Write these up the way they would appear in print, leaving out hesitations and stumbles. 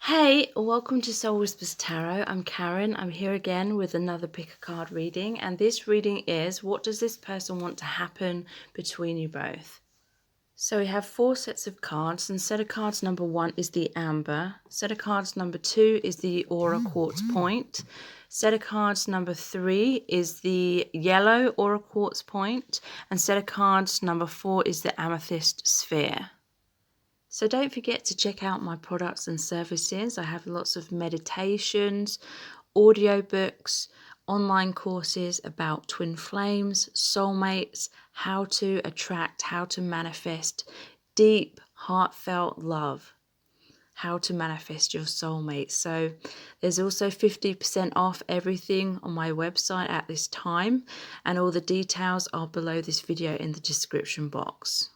Hey, welcome to Soul Whispers Tarot. I'm Karen. I'm here again with another pick a card reading, and this reading is, what does this person want to happen between you both? So we have 4 sets of cards, and set of cards number 1 is the amber, set of cards number 2 is the aura quartz point, set of cards number 3 is the yellow aura quartz point, and set of cards number 4 is the amethyst sphere. So don't forget to check out my products and services. I have lots of meditations, audiobooks, online courses about twin flames, soulmates, how to attract, how to manifest deep, heartfelt love, how to manifest your soulmate. So there's also 50% off everything on my website at this time, and all the details are below this video in the description box.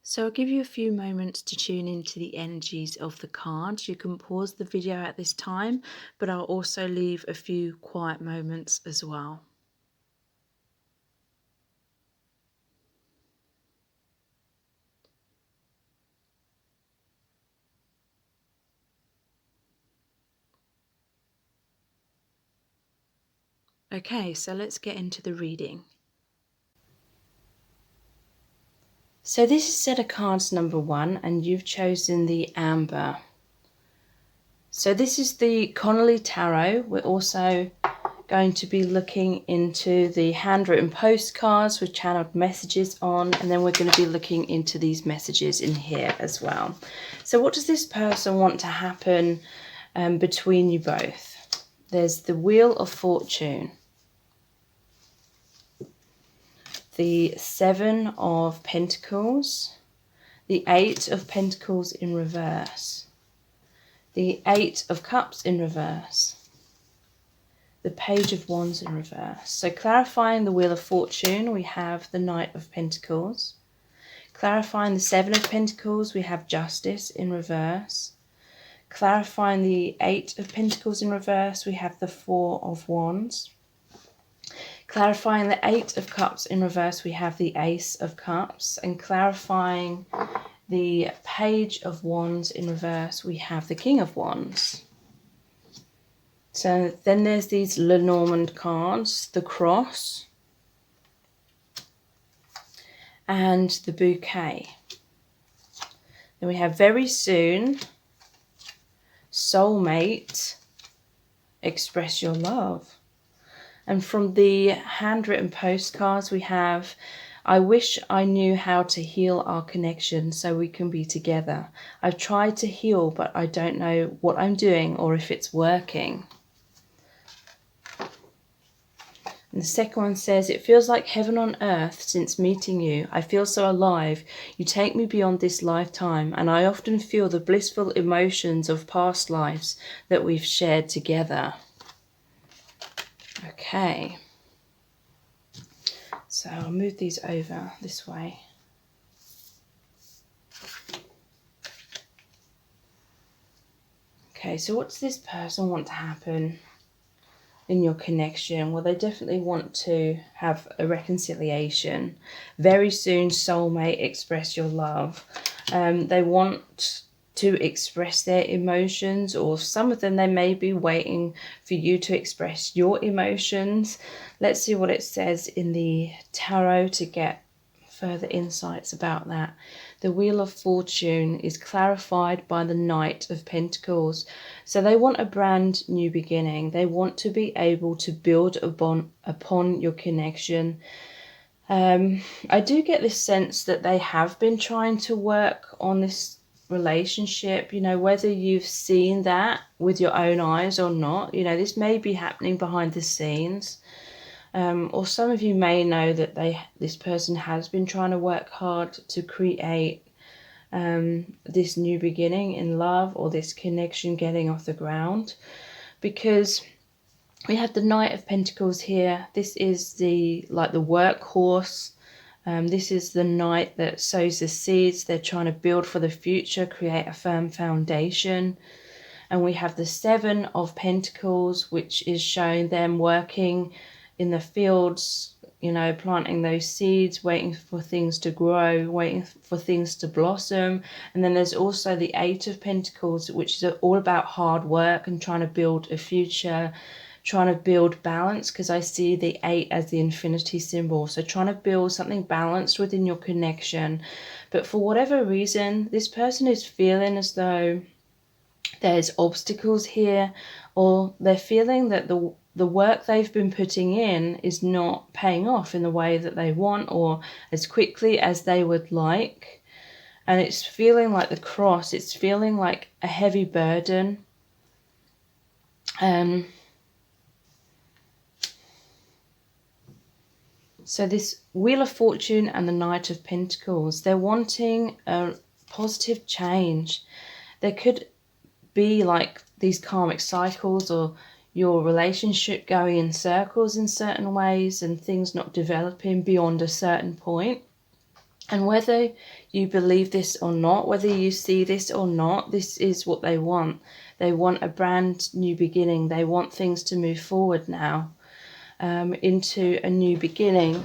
So I'll give you a few moments to tune into the energies of the cards. You can pause the video at this time, but I'll also leave a few quiet moments as well. Okay, so let's get into the reading. So this is set of cards number 1, and you've chosen the amber. So this is the Connolly Tarot. We're also going to be looking into the handwritten postcards with channeled messages on, and then we're going to be looking into these messages in here as well. So what does this person want to happen between you both? There's the Wheel of Fortune, the 7 of Pentacles, the 8 of Pentacles in reverse, the 8 of Cups in reverse, the Page of Wands in reverse. So clarifying the Wheel of Fortune, we have the Knight of Pentacles. Clarifying the 7 of Pentacles, we have Justice in reverse. Clarifying the 8 of Pentacles in reverse, we have the 4 of Wands. Clarifying the 8 of Cups in reverse, we have the Ace of Cups. And clarifying the Page of Wands in reverse, we have the King of Wands. So then there's these Lenormand cards, the Cross and the Bouquet. Then we have very soon, Soulmate, express your love. And from the handwritten postcards we have, I wish I knew how to heal our connection so we can be together. I've tried to heal, but I don't know what I'm doing or if it's working. And the second one says, it feels like heaven on earth since meeting you. I feel so alive. You take me beyond this lifetime, and I often feel the blissful emotions of past lives that we've shared together. Okay, so I'll move these over this way. Okay, so what does this person want to happen in your connection? Well, they definitely want to have a reconciliation. Very soon, soulmate, express your love. They want to express their emotions, or some of them, they may be waiting for you to express your emotions. Let's see what it says in the tarot to get further insights about that. The Wheel of Fortune is clarified by the Knight of Pentacles. So they want a brand new beginning. They want to be able to build upon your connection. I do get this sense that they have been trying to work on this relationship, you know, whether you've seen that with your own eyes or not. You know, this may be happening behind the scenes. Or some of you may know that this person has been trying to work hard to create this new beginning in love, or this connection getting off the ground, because we have the Knight of Pentacles here. This is the workhorse. This is the knight that sows the seeds. They're trying to build for the future, create a firm foundation. And we have the 7 of Pentacles, which is showing them working in the fields, you know, planting those seeds, waiting for things to grow, waiting for things to blossom. And then there's also the Eight of Pentacles, which is all about hard work and trying to build a future, trying to build balance, because I see the 8 as the infinity symbol. So trying to build something balanced within your connection. But for whatever reason, this person is feeling as though there's obstacles here, or they're feeling that the work they've been putting in is not paying off in the way that they want or as quickly as they would like. And it's feeling like the cross, it's feeling like a heavy burden. So this Wheel of Fortune and the Knight of Pentacles, they're wanting a positive change. There could be like these karmic cycles, or your relationship going in circles in certain ways and things not developing beyond a certain point. And whether you believe this or not, whether you see this or not, this is what they want. They want a brand new beginning. They want things to move forward now, into a new beginning.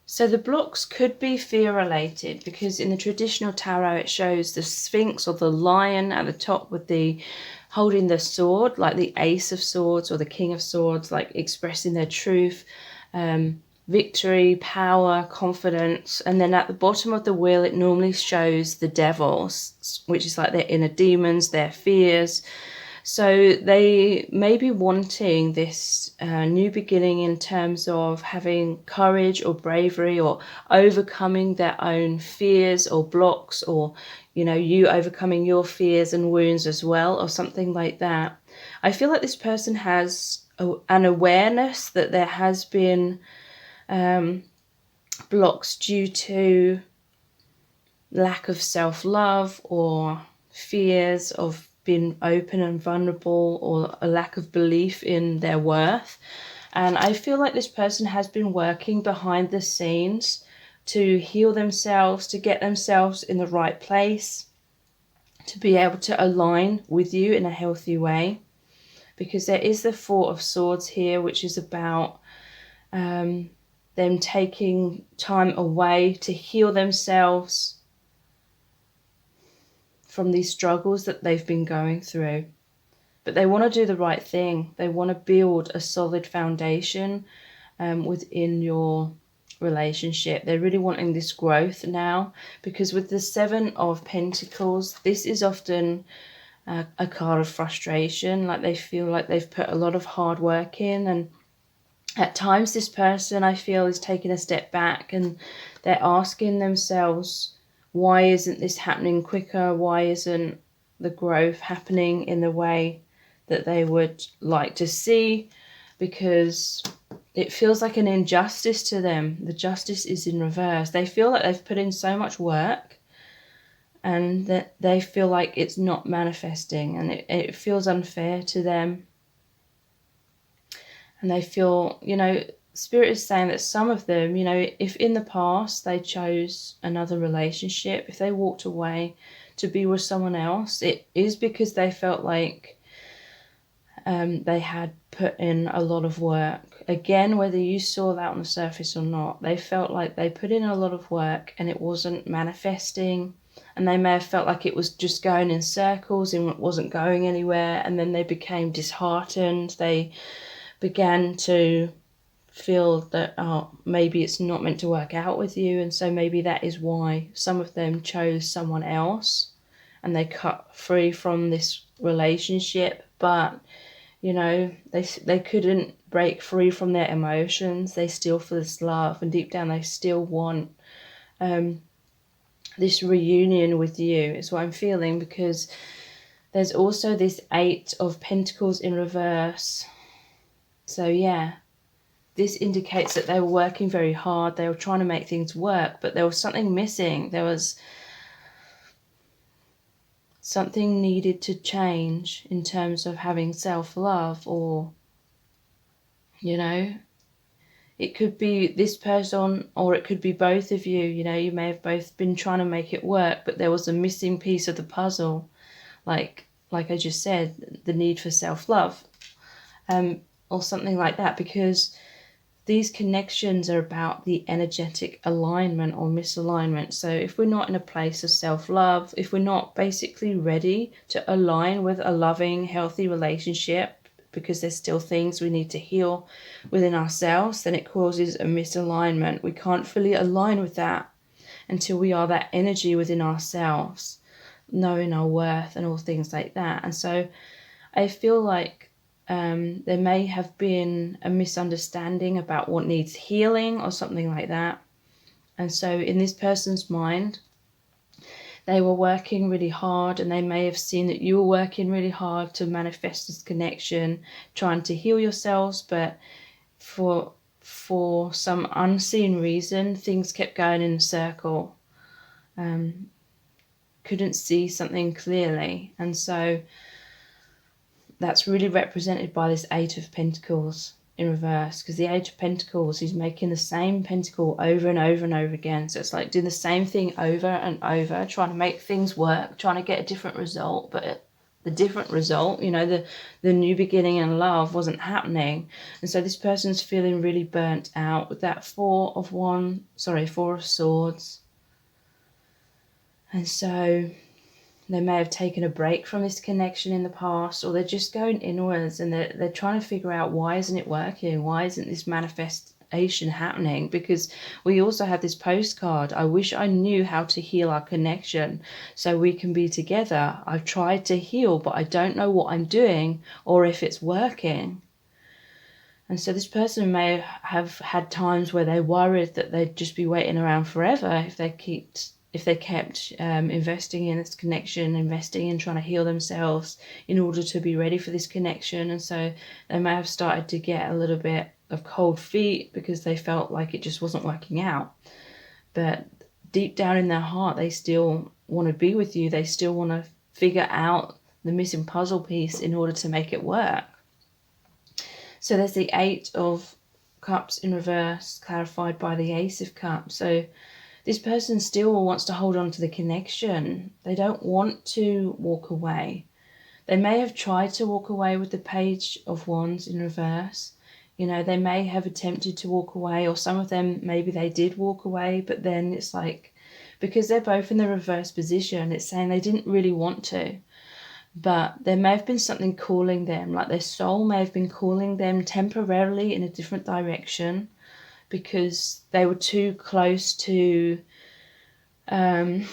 So the blocks could be fear related, because in the traditional tarot it shows the Sphinx or the lion at the top with the holding the sword, like the Ace of Swords or the King of Swords, like expressing their truth, victory, power, confidence. And then at the bottom of the wheel it normally shows the devils, which is like their inner demons, their fears. So they may be wanting this new beginning in terms of having courage or bravery, or overcoming their own fears or blocks, or, you know, you overcoming your fears and wounds as well, or something like that. I feel like this person has an awareness that there has been blocks due to lack of self-love, or fears of being open and vulnerable, or a lack of belief in their worth. And I feel like this person has been working behind the scenes to heal themselves, to get themselves in the right place, to be able to align with you in a healthy way. Because there is the Four of Swords here, which is about them taking time away to heal themselves from these struggles that they've been going through. But they want to do the right thing. They want to build a solid foundation within your relationship. They're really wanting this growth now, because with the Seven of Pentacles, this is often a card of frustration. Like they feel like they've put a lot of hard work in, and at times this person, I feel, is taking a step back and they're asking themselves, why isn't this happening quicker? Why isn't the growth happening in the way that they would like to see? Because it feels like an injustice to them. The justice is in reverse. They feel like they've put in so much work and that they feel like it's not manifesting, and it feels unfair to them. And they feel, you know, Spirit is saying that some of them, you know, if in the past they chose another relationship, if they walked away to be with someone else, it is because they felt like they had put in a lot of work. Again, whether you saw that on the surface or not, they felt like they put in a lot of work and it wasn't manifesting. And they may have felt like it was just going in circles and it wasn't going anywhere. And then they became disheartened. They began to feel that, oh, maybe it's not meant to work out with you. And so maybe that is why some of them chose someone else and they cut free from this relationship. But, you know, they couldn't break free from their emotions. They still feel this love, and deep down they still want this reunion with you, is what I'm feeling. Because there's also this Eight of Pentacles in reverse. So yeah, this indicates that they were working very hard. They were trying to make things work, but there was something missing. There was something needed to change in terms of having self-love, or, you know, it could be this person or it could be both of you. You know, you may have both been trying to make it work, but there was a missing piece of the puzzle. Like I just said, the need for self-love, or something like that. Because these connections are about the energetic alignment or misalignment. So if we're not in a place of self-love, if we're not basically ready to align with a loving, healthy relationship, because there's still things we need to heal within ourselves, then it causes a misalignment. We can't fully align with that until we are that energy within ourselves, knowing our worth and all things like that. And so I feel like there may have been a misunderstanding about what needs healing or something like that. And so in this person's mind, they were working really hard, and they may have seen that you were working really hard to manifest this connection, trying to heal yourselves, but for some unseen reason, things kept going in a circle. Couldn't see something clearly. And so that's really represented by this Eight of Pentacles in reverse, because the Eight of Pentacles is making the same pentacle over and over and over again. So it's like doing the same thing over and over, trying to make things work, trying to get a different result. But the different result, you know, the new beginning in love wasn't happening. And so this person's feeling really burnt out with that Four of Swords. And so they may have taken a break from this connection in the past, or they're just going inwards and they're trying to figure out, why isn't it working? Why isn't this manifestation happening? Because we also have this postcard. I wish I knew how to heal our connection so we can be together. I've tried to heal, but I don't know what I'm doing or if it's working. And so this person may have had times where they worried that they'd just be waiting around forever if they kept investing in this connection, investing in trying to heal themselves in order to be ready for this connection. And so they may have started to get a little bit of cold feet because they felt like it just wasn't working out. But deep down in their heart, they still want to be with you. They still want to figure out the missing puzzle piece in order to make it work. So there's the Eight of Cups in reverse, clarified by the Ace of Cups. So this person still wants to hold on to the connection. They don't want to walk away. They may have tried to walk away with the Page of Wands in reverse. You know, they may have attempted to walk away, or some of them, maybe they did walk away, but then it's like, because they're both in the reverse position, it's saying they didn't really want to. But there may have been something calling them, like their soul may have been calling them temporarily in a different direction, because they were too close to the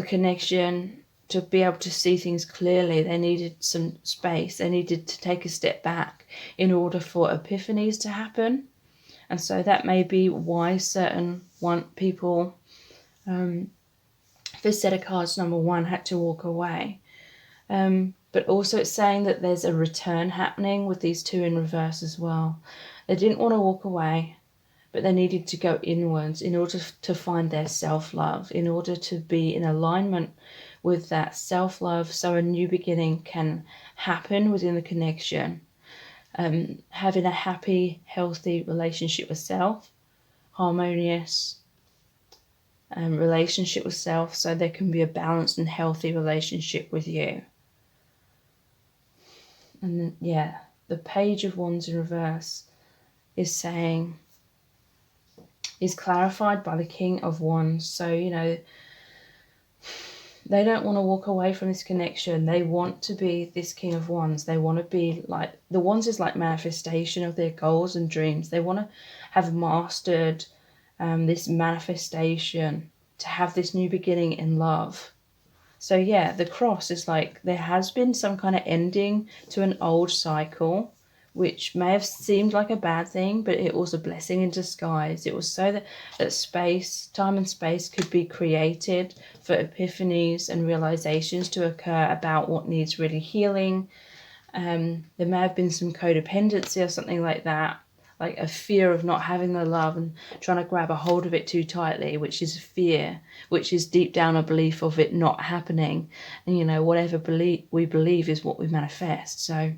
connection to be able to see things clearly. They needed some space. They needed to take a step back in order for epiphanies to happen. And so that may be why certain people, for set of cards number 1, had to walk away. But also it's saying that there's a return happening with these two in reverse as well. They didn't want to walk away, but they needed to go inwards in order to find their self-love, in order to be in alignment with that self-love, so a new beginning can happen within the connection. Having a happy, healthy relationship with self, harmonious relationship with self, so there can be a balanced and healthy relationship with you. And then, yeah, the Page of Wands in reverse is clarified by the King of Wands. So, you know, they don't want to walk away from this connection. They want to be this King of Wands. They want to be like, the Wands is like manifestation of their goals and dreams. They want to have mastered this manifestation, to have this new beginning in love. So yeah, the Cross is like, there has been some kind of ending to an old cycle, which may have seemed like a bad thing, but it was a blessing in disguise. It was so that time and space could be created for epiphanies and realizations to occur about what needs really healing. There may have been some codependency or something like that, like a fear of not having the love and trying to grab a hold of it too tightly, which is fear, which is deep down a belief of it not happening. And, you know, whatever we believe is what we manifest. So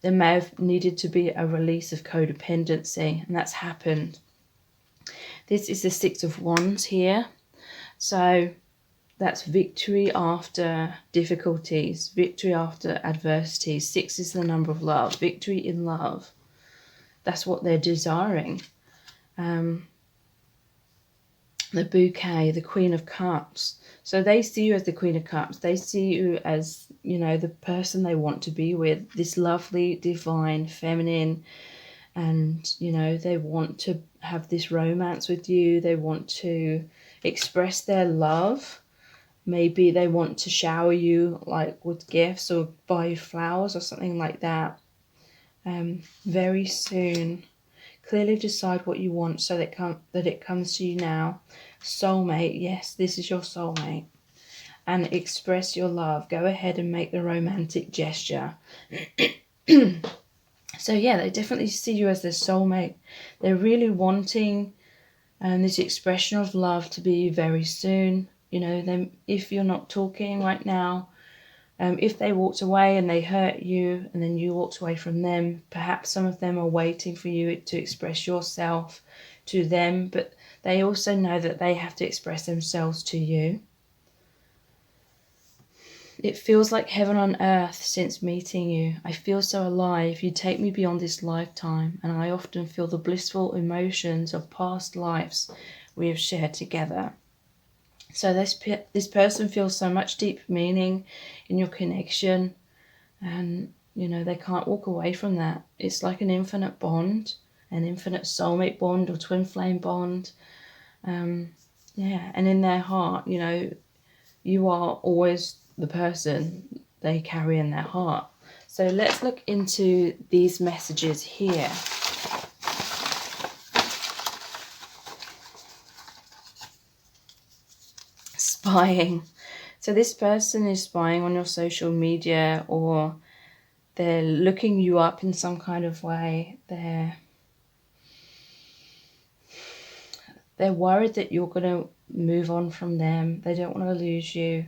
there may have needed to be a release of codependency, and that's happened. This is the Six of Wands here. So that's victory after difficulties, victory after adversity. 6 is the number of love, victory in love. That's what they're desiring. The bouquet, the Queen of Cups. So they see you as the Queen of Cups. They see you as, you know, the person they want to be with, this lovely, divine, feminine, and, you know, they want to have this romance with you. They want to express their love. Maybe they want to shower you like with gifts or buy you flowers or something like that. Very soon. Clearly decide what you want so that it comes to you now. Soulmate, yes, this is your soulmate. And express your love. Go ahead and make the romantic gesture. So yeah, they definitely see you as their soulmate. They're really wanting this expression of love to be very soon. You know, them, if you're not talking right now, if they walked away and they hurt you and then you walked away from them, perhaps some of them are waiting for you to express yourself to them, but they also know that they have to express themselves to you. It feels like heaven on earth since meeting you. I feel so alive. You take me beyond this lifetime, and I often feel the blissful emotions of past lives we have shared together. So this person feels so much deep meaning in your connection, and you know they can't walk away from that. It's like an infinite bond, an infinite soulmate bond or twin flame bond. Yeah, and in their heart, you know, you are always the person they carry in their heart. So let's look into these messages here. Spying. So this person is spying on your social media, or they're looking you up in some kind of way. They're worried that you're going to move on from them. They don't want to lose you.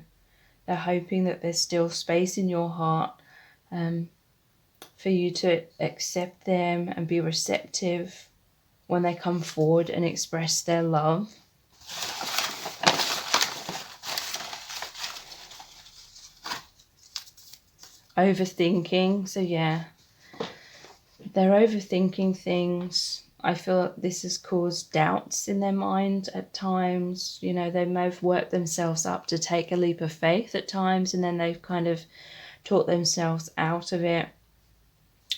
They're hoping that there's still space in your heart for you to accept them and be receptive when they come forward and express their love. Overthinking. So yeah, they're overthinking things. I feel like this has caused doubts in their mind at times. You know, they may have worked themselves up to take a leap of faith at times, and then they've kind of taught themselves out of it.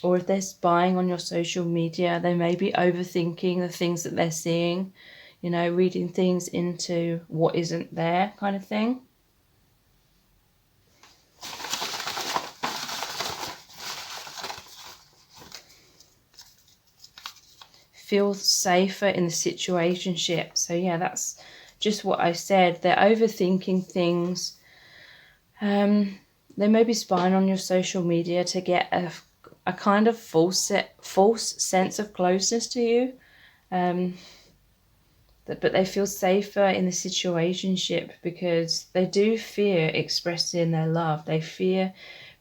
Or if they're spying on your social media, they may be overthinking the things that they're seeing, you know, reading things into what isn't there kind of thing. Feel safer in the situationship. So yeah, that's just what I said. They're overthinking things. They may be spying on your social media to get a kind of false sense of closeness to you. But they feel safer in the situationship because they do fear expressing their love. They fear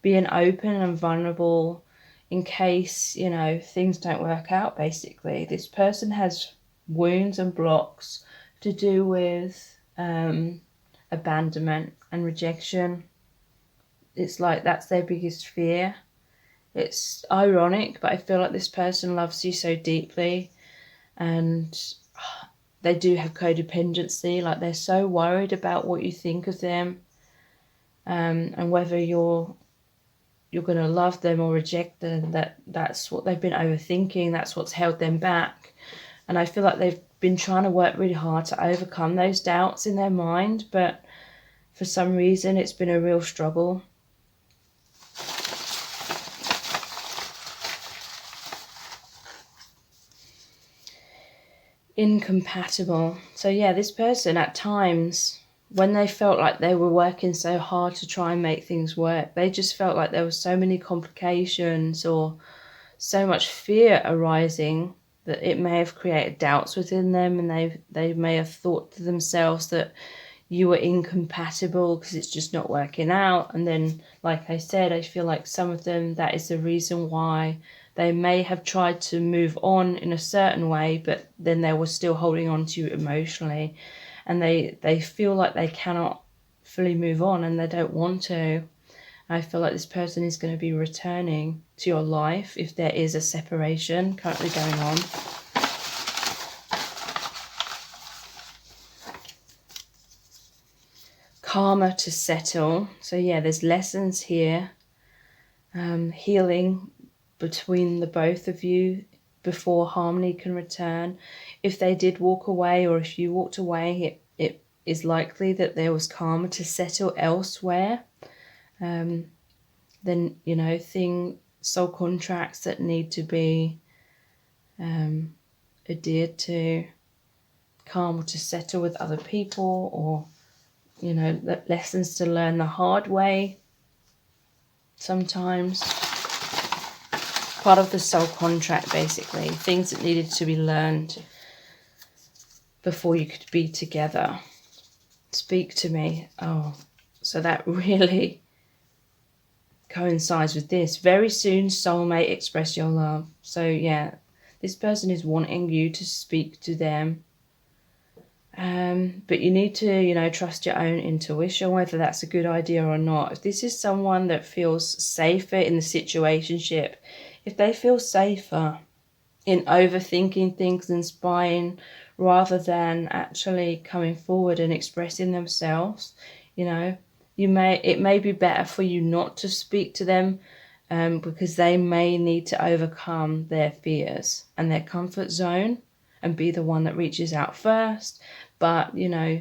being open and vulnerable in case, you know, things don't work out, basically. This person has wounds and blocks to do with abandonment and rejection. It's like that's their biggest fear. It's ironic, but I feel like this person loves you so deeply, and they do have codependency. Like they're so worried about what you think of them, and whether you're going to love them or reject them. That's what they've been overthinking. That's what's held them back. And I feel like they've been trying to work really hard to overcome those doubts in their mind, but for some reason it's been a real struggle. Incompatible. So yeah, this person at times, when they felt like they were working so hard to try and make things work, they just felt like there were so many complications or so much fear arising that it may have created doubts within them, and they may have thought to themselves that you were incompatible because it's just not working out. And then, like I said, I feel like some of them, that is the reason why they may have tried to move on in a certain way, but then they were still holding on to you emotionally, and they feel like they cannot fully move on and they don't want to. I feel like this person is going to be returning to your life if there is a separation currently going on. karma to settle. So yeah, there's lessons here, healing between the both of you before harmony can return. If they did walk away, or if you walked away, it is likely that there was karma to settle elsewhere. Then, you know, soul contracts that need to be adhered to, karma to settle with other people, or, you know, lessons to learn the hard way. Sometimes part of the soul contract, basically, things that needed to be learned before you could be together. Speak to me. Oh, so that really coincides with this. Very soon, soulmate, express your love. So yeah, this person is wanting you to speak to them. But you need to, you know, trust your own intuition, whether that's a good idea or not. If this is someone that feels safer in the situationship, if they feel safer in overthinking things and spying rather than actually coming forward and expressing themselves, you know, it may be better for you not to speak to them, because they may need to overcome their fears and their comfort zone and be the one that reaches out first. But, you know,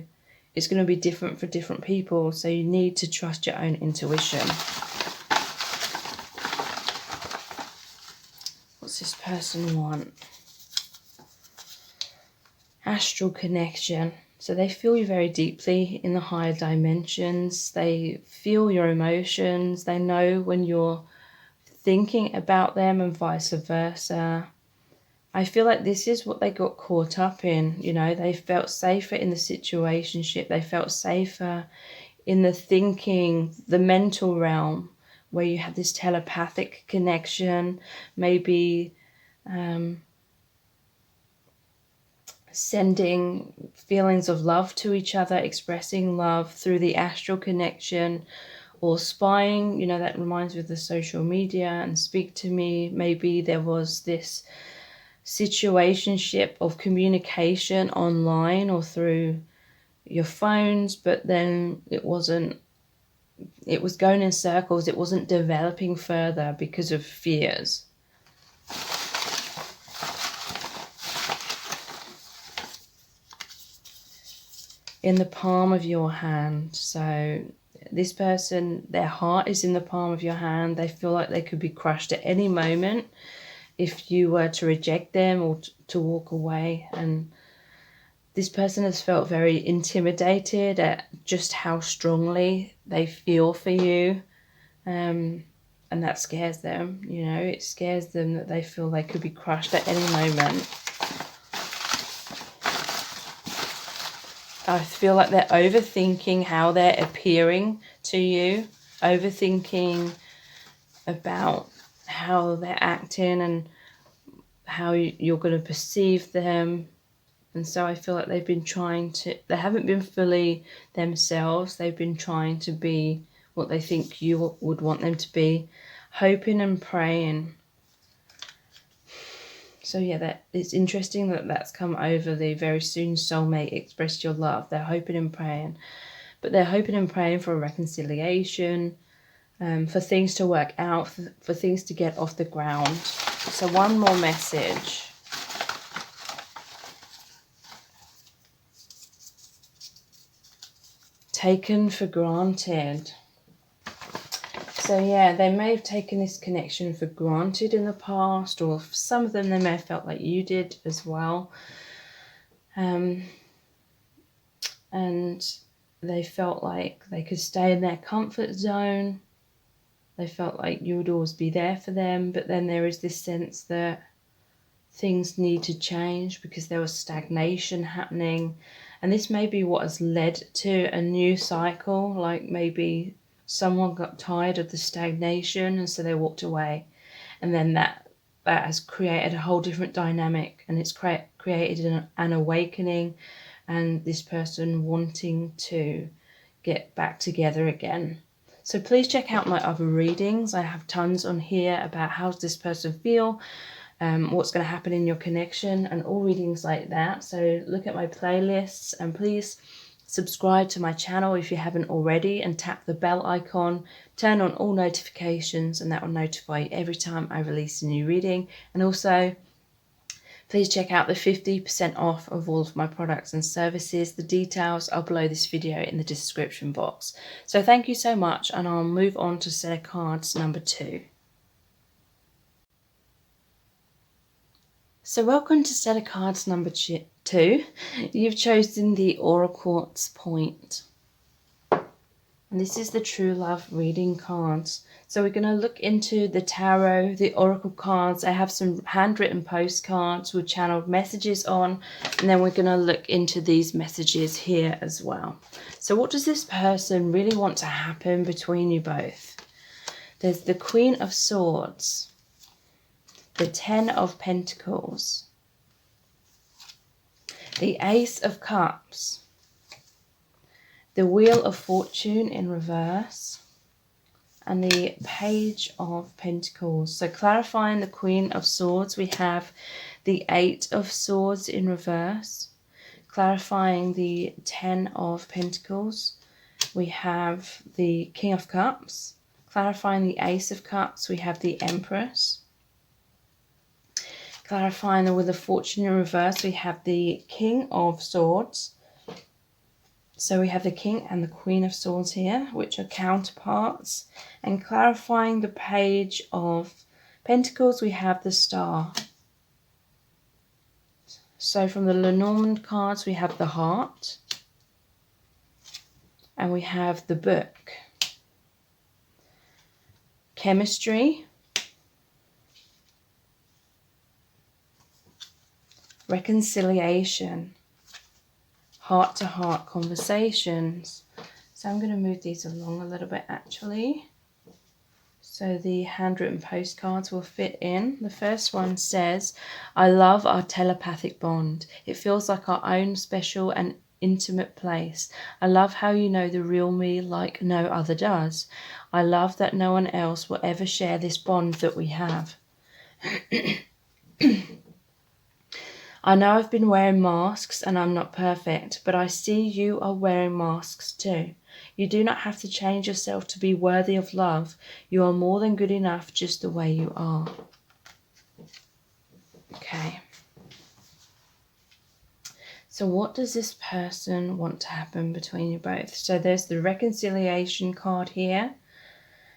it's going to be different for different people, so you need to trust your own intuition. What's this person want? Astral connection. So they feel you very deeply in the higher dimensions. They feel your emotions. They know when you're thinking about them and vice versa. I feel like this is what they got caught up in. You know, they felt safer in the situationship. They felt safer in the thinking, the mental realm, where you had this telepathic connection, maybe sending feelings of love to each other, expressing love through the astral connection, or spying. You know, that reminds me of the social media and speak to me. Maybe there was this situationship of communication online or through your phones, but then it was going in circles. It wasn't developing further because of fears. In the palm of your hand. So this person, their heart is in the palm of your hand. They feel like they could be crushed at any moment if you were to reject them or to walk away. And this person has felt very intimidated at just how strongly they feel for you. And that scares them, you know, it scares them that they feel they could be crushed at any moment. I feel like they're overthinking how they're appearing to you, overthinking about how they're acting and how you're going to perceive them. And so I feel like they haven't been fully themselves. They've been trying to be what they think you would want them to be, hoping and praying. So yeah, that it's interesting that that's come over the very soon soulmate, express your love. They're hoping and praying, but they're hoping and praying for a reconciliation, for things to work out, for things to get off the ground. So one more message. Taken for granted. So yeah, they may have taken this connection for granted in the past, or for some of them they may have felt like you did as well. And they felt like they could stay in their comfort zone. They felt like you would always be there for them, but then there is this sense that things need to change because there was stagnation happening. And this may be what has led to a new cycle, like maybe someone got tired of the stagnation and so they walked away, and then that has created a whole different dynamic, and it's created an awakening and this person wanting to get back together again. So please check out my other readings. I have tons on here about how does this person feel, what's going to happen in your connection, and all readings like that. So look at my playlists, and please Subscribe to my channel if you haven't already and tap the bell icon. Turn on all notifications and that will notify you every time I release a new reading. And also, please check out the 50% off of all of my products and services. The details are below this video in the description box. So thank you so much, and I'll move on to set of cards number 2. So welcome to set of cards number 2. You've chosen the Oracle Point. And this is the True Love reading cards. So we're going to look into the tarot, the oracle cards. I have some handwritten postcards with channeled messages on. And then we're going to look into these messages here as well. So what does this person really want to happen between you both? There's the Queen of Swords, the Ten of Pentacles, the Ace of Cups, the Wheel of Fortune in reverse, and the Page of Pentacles. So clarifying the Queen of Swords, we have the 8 of Swords in reverse. Clarifying the 10 of Pentacles, we have the King of Cups. Clarifying the Ace of Cups, we have the Empress. Clarifying the Wheel of Fortune in reverse, we have the King of Swords. So we have the King and the Queen of Swords here, which are counterparts. And clarifying the Page of Pentacles, we have the Star. So from the Lenormand cards, we have the Heart. And we have the Book. Chemistry. Reconciliation. Heart-to-heart conversations. So I'm going to move these along a little bit actually, so the handwritten postcards will fit in. The first one says, I love our telepathic bond. It feels like our own special and intimate place. I love how you know the real me like no other does. I love that no one else will ever share this bond that we have. I know I've been wearing masks and I'm not perfect, but I see you are wearing masks too. You do not have to change yourself to be worthy of love. You are more than good enough just the way you are. Okay. So what does this person want to happen between you both? So there's the reconciliation card here.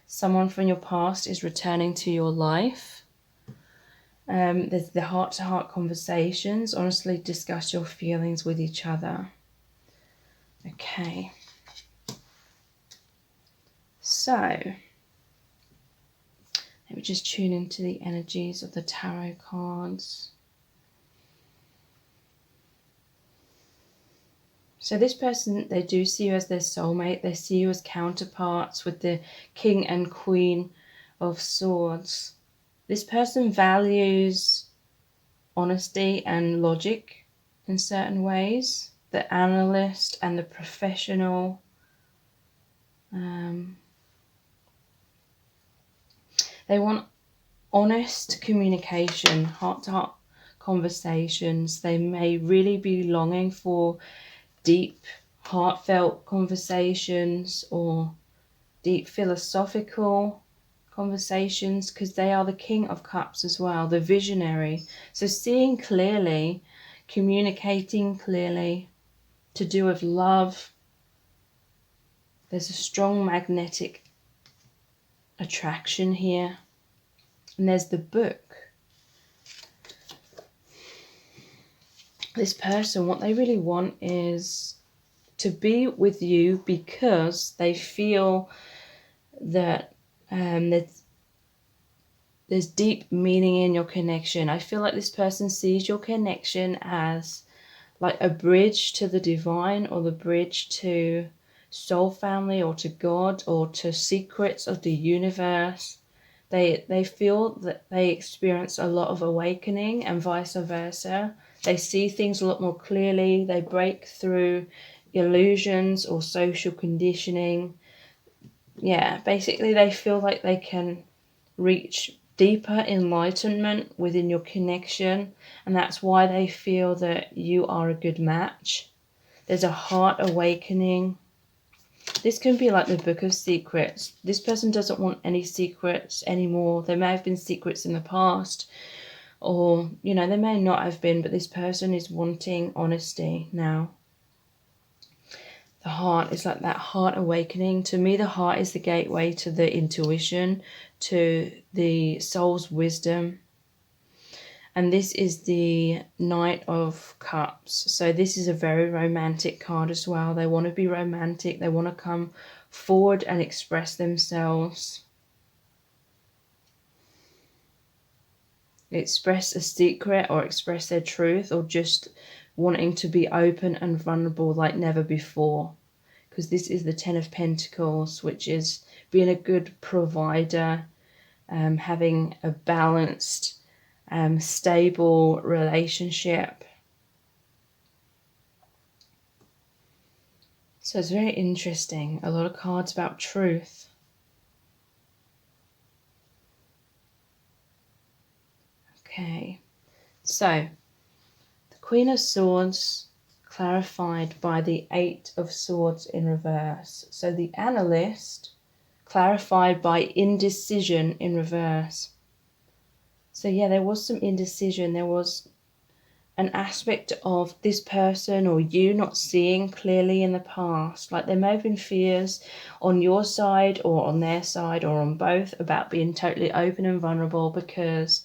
Someone from your past is returning to your life. There's the heart-to-heart conversations. Honestly discuss your feelings with each other. Okay. So, let me just tune into the energies of the tarot cards. So this person, they do see you as their soulmate. They see you as counterparts with the King and Queen of Swords. This person values honesty and logic in certain ways. The analyst and the professional. They want honest communication, heart-to-heart conversations. They may really be longing for deep, heartfelt conversations or deep philosophical conversations, because they are the King of Cups as well, the visionary. So seeing clearly, communicating clearly, to do with love. There's a strong magnetic attraction here. And there's the Book. This person, what they really want is to be with you because they feel that there's deep meaning in your connection. I feel like this person sees your connection as like a bridge to the divine, or the bridge to soul family, or to God, or to secrets of the universe. They feel that they experience a lot of awakening, and vice versa. They see things a lot more clearly. They break through illusions or social conditioning. Yeah, basically they feel like they can reach deeper enlightenment within your connection, and that's why they feel that you are a good match. There's a heart awakening. This can be like the Book of Secrets. This person doesn't want any secrets anymore. There may have been secrets in the past, or, you know, there may not have been, but this person is wanting honesty now. The heart is like that heart awakening. To me, the heart is the gateway to the intuition, to the soul's wisdom. And this is the Knight of Cups. So this is a very romantic card as well. They want to be romantic. They want to come forward and express themselves. Express a secret or express their truth, or just wanting to be open and vulnerable like never before. Because this is the Ten of Pentacles, which is being a good provider, having a balanced, stable relationship. So it's very interesting. A lot of cards about truth. Okay, so the Queen of Swords clarified by the Eight of Swords in reverse. So the Analyst clarified by indecision in reverse. So yeah, there was some indecision. There was an aspect of this person or you not seeing clearly in the past. Like there may have been fears on your side or on their side or on both about being totally open and vulnerable, because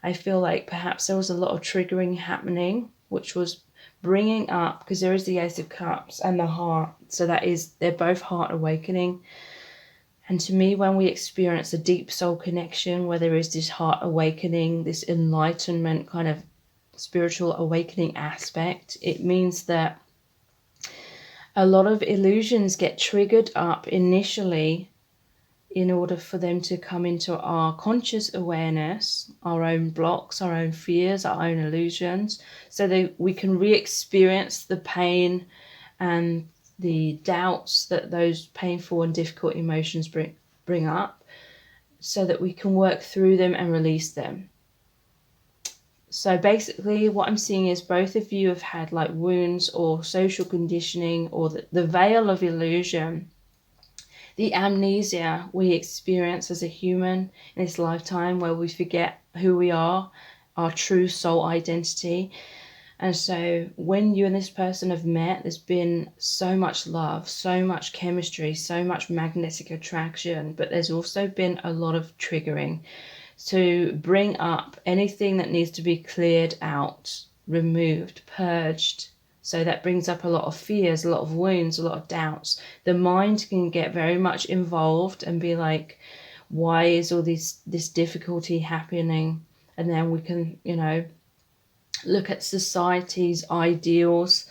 I feel like perhaps there was a lot of triggering happening, which was bringing up, because there is the Ace of Cups and the heart. So that is, they're both heart awakening. And to me, when we experience a deep soul connection, where there is this heart awakening, this enlightenment kind of spiritual awakening aspect, it means that a lot of illusions get triggered up initially in order for them to come into our conscious awareness, our own blocks, our own fears, our own illusions, so that we can re-experience the pain and the doubts that those painful and difficult emotions bring up, so that we can work through them and release them. So basically what I'm seeing is both of you have had like wounds or social conditioning, or the veil of illusion, the amnesia we experience as a human in this lifetime, where we forget who we are, our true soul identity. And so when you and this person have met, there's been so much love, so much chemistry, so much magnetic attraction, but there's also been a lot of triggering to bring up anything that needs to be cleared out, removed, purged. So that brings up a lot of fears, a lot of wounds, a lot of doubts. The mind can get very much involved and be like, why is all this difficulty happening? And then we can, you know, look at society's ideals,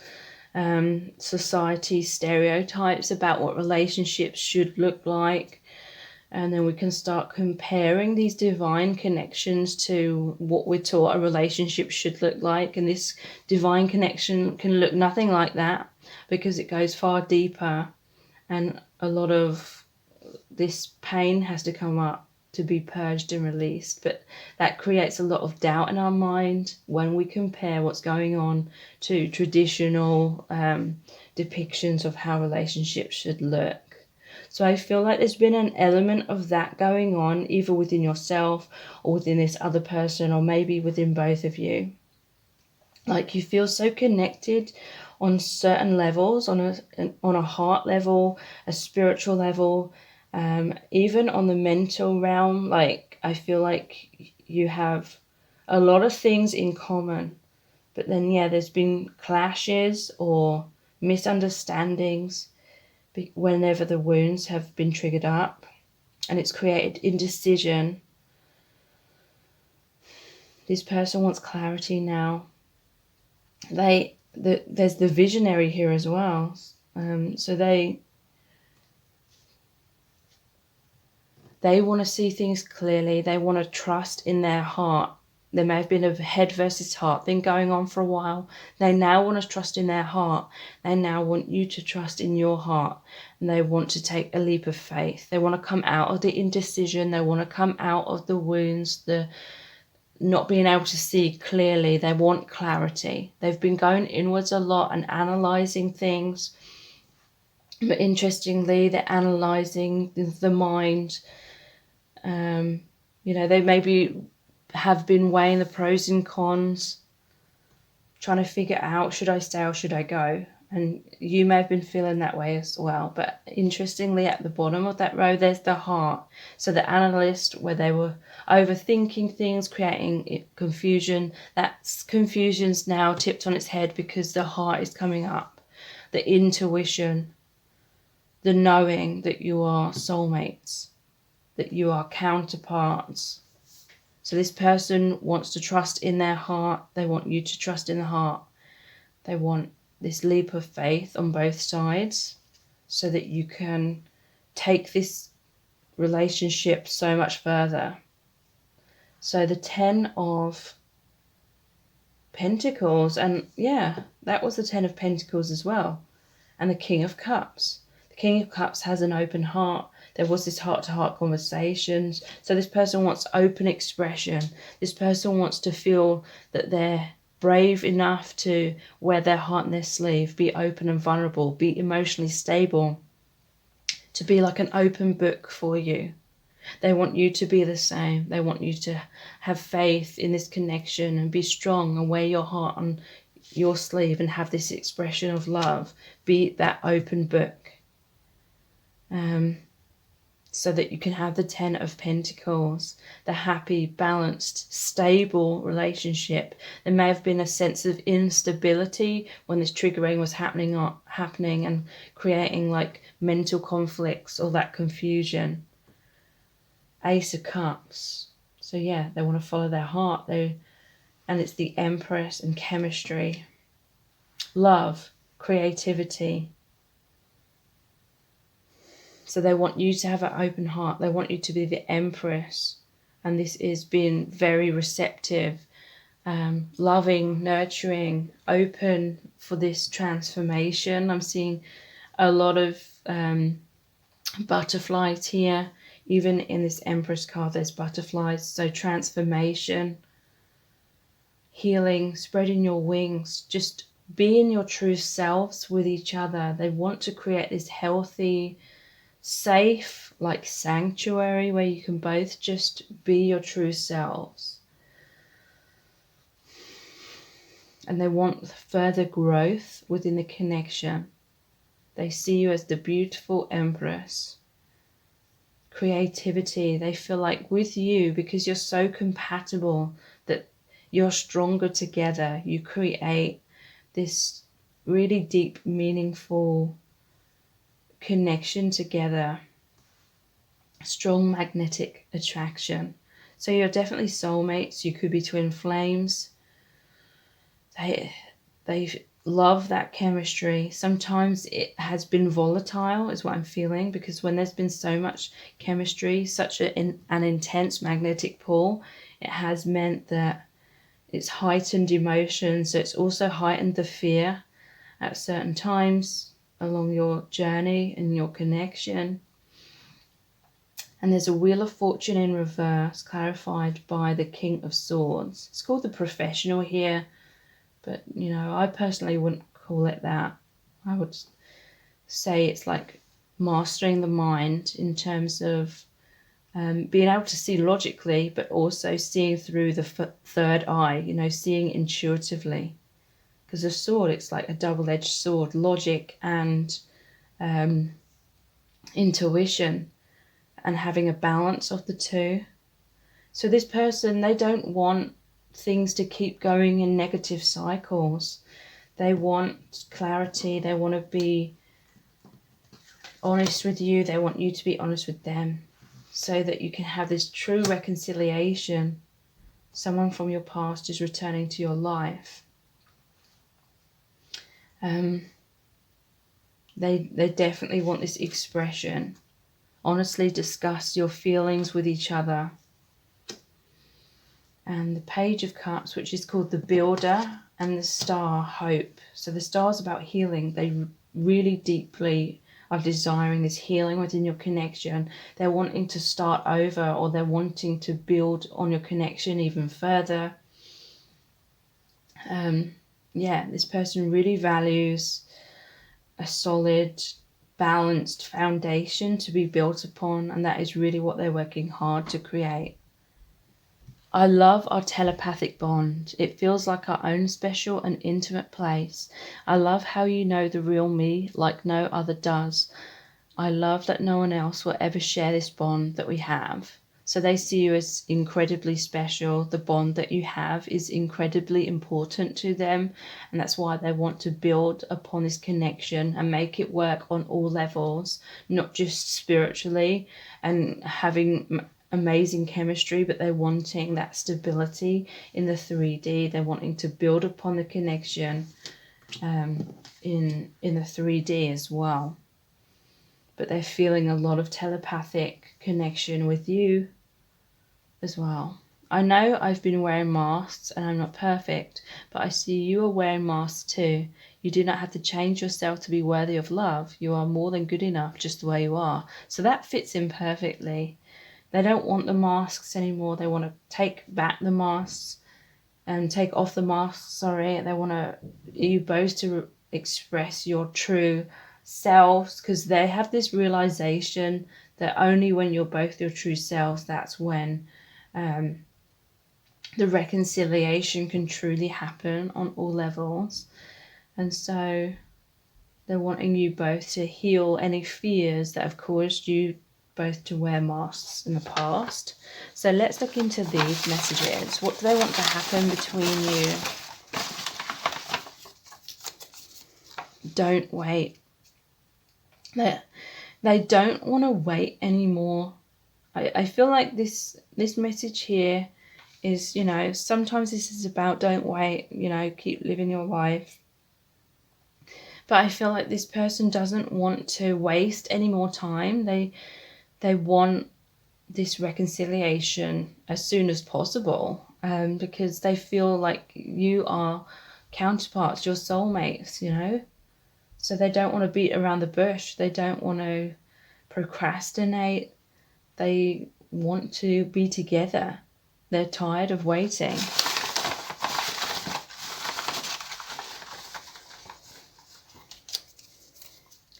society stereotypes about what relationships should look like. And then we can start comparing these divine connections to what we're taught a relationship should look like. And this divine connection can look nothing like that, because it goes far deeper. And a lot of this pain has to come up to be purged and released. But that creates a lot of doubt in our mind when we compare what's going on to traditional depictions of how relationships should look. So I feel like there's been an element of that going on, either within yourself or within this other person, or maybe within both of you. Like you feel so connected on certain levels, on a heart level, a spiritual level, even on the mental realm. Like I feel like you have a lot of things in common. But then, yeah, there's been clashes or misunderstandings whenever the wounds have been triggered up, and it's created indecision. This person wants clarity now. There's the visionary here as well. So they want to see things clearly. They want to trust in their heart. There may have been a head versus heart thing going on for a while. They now want to trust in their heart. They now want you to trust in your heart. And they want to take a leap of faith. They want to come out of the indecision. They want to come out of the wounds, the not being able to see clearly. They want clarity. They've been going inwards a lot and analysing things. But interestingly, they're analysing the mind. They maybe have been weighing the pros and cons, trying to figure out, should I stay or should I go? And you may have been feeling that way as well. But interestingly, at the bottom of that row, there's the heart. So the analyst, where they were overthinking things, creating confusion, that confusion's now tipped on its head because the heart is coming up. The intuition, the knowing that you are soulmates, that you are counterparts. So this person wants to trust in their heart. They want you to trust in the heart. They want this leap of faith on both sides so that you can take this relationship so much further. So the 10 of Pentacles, and yeah, that was the 10 of Pentacles as well. And the King of Cups. The King of Cups has an open heart. There was this heart-to-heart conversations. So this person wants open expression. This person wants to feel that they're brave enough to wear their heart in their sleeve, be open and vulnerable, be emotionally stable, to be like an open book for you. They want you to be the same. They want you to have faith in this connection and be strong and wear your heart on your sleeve and have this expression of love. Be that open book. So that you can have the 10 of Pentacles, the happy, balanced, stable relationship. There may have been a sense of instability when this triggering was happening and creating like mental conflicts or that confusion. Ace of Cups. So yeah, they want to follow their heart. And it's the Empress and chemistry. Love, creativity. So they want you to have an open heart. They want you to be the Empress. And this is being very receptive, loving, nurturing, open for this transformation. I'm seeing a lot of butterflies here. Even in this Empress card, there's butterflies. So transformation, healing, spreading your wings, just being your true selves with each other. They want to create this healthy, safe, like sanctuary where you can both just be your true selves. And they want further growth within the connection. They see you as the beautiful Empress. Creativity, they feel like with you, because you're so compatible, that you're stronger together. You create this really deep, meaningful connection together. Strong magnetic attraction. So you're definitely soulmates. You could be twin flames. They love that chemistry. Sometimes it has been volatile is what I'm feeling, because when there's been so much chemistry, such an intense magnetic pull, it has meant that it's heightened emotion. So it's also heightened the fear at certain times along your journey and your connection. And there's a Wheel of Fortune in reverse, clarified by the King of Swords. It's called the Professional here, but I personally wouldn't call it that. I would say it's like mastering the mind in terms of being able to see logically, but also seeing through the third eye, seeing intuitively. Because a sword, it's like a double-edged sword, logic and intuition, and having a balance of the two. So this person, they don't want things to keep going in negative cycles. They want clarity. They want to be honest with you. They want you to be honest with them, so that you can have this true reconciliation. Someone from your past is returning to your life. They definitely want this expression. Honestly discuss your feelings with each other. And the Page of Cups, which is called the Builder, and the Star, Hope. So the Star is about healing. They really deeply are desiring this healing within your connection. They're wanting to start over, or they're wanting to build on your connection even further. This person really values a solid, balanced foundation to be built upon, and that is really what they're working hard to create. I love our telepathic bond. It feels like our own special and intimate place. I love how you know the real me like no other does. I love that no one else will ever share this bond that we have. So they see you as incredibly special. The bond that you have is incredibly important to them, and that's why they want to build upon this connection and make it work on all levels, not just spiritually and having amazing chemistry, but they're wanting that stability in the 3D. They're wanting to build upon the connection in the 3D as well. But they're feeling a lot of telepathic connection with you as well. I know I've been wearing masks and I'm not perfect, but I see you are wearing masks too. You do not have to change yourself to be worthy of love. You are more than good enough just the way you are. So that fits in perfectly. They don't want the masks anymore. They want to take back the masks and take off the masks, They want you both to express your true selves, because they have this realization that only when you're both your true selves, that's when the reconciliation can truly happen on all levels. And so they're wanting you both to heal any fears that have caused you both to wear masks in the past. So let's look into these messages. What do they want to happen between you? Don't wait. They don't want to wait anymore. I feel like this message here is, sometimes this is about don't wait, keep living your life. But I feel like this person doesn't want to waste any more time. They want this reconciliation as soon as possible, because they feel like you are counterparts, your soulmates, So they don't want to beat around the bush. They don't want to procrastinate. They want to be together. They're tired of waiting.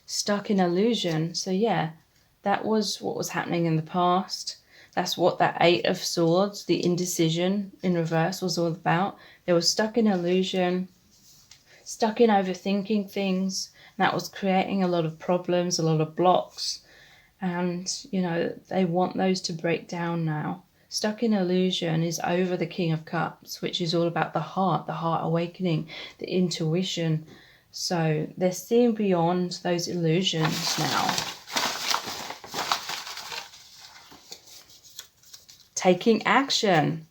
Stuck in illusion. So that was what was happening in the past. That's what that 8 of Swords, the indecision in reverse, was all about. They were stuck in illusion, stuck in overthinking things. That was creating a lot of problems, a lot of blocks. And, they want those to break down now. Stuck in illusion is over the King of Cups, which is all about the heart awakening, the intuition. So they're seeing beyond those illusions now. Taking action.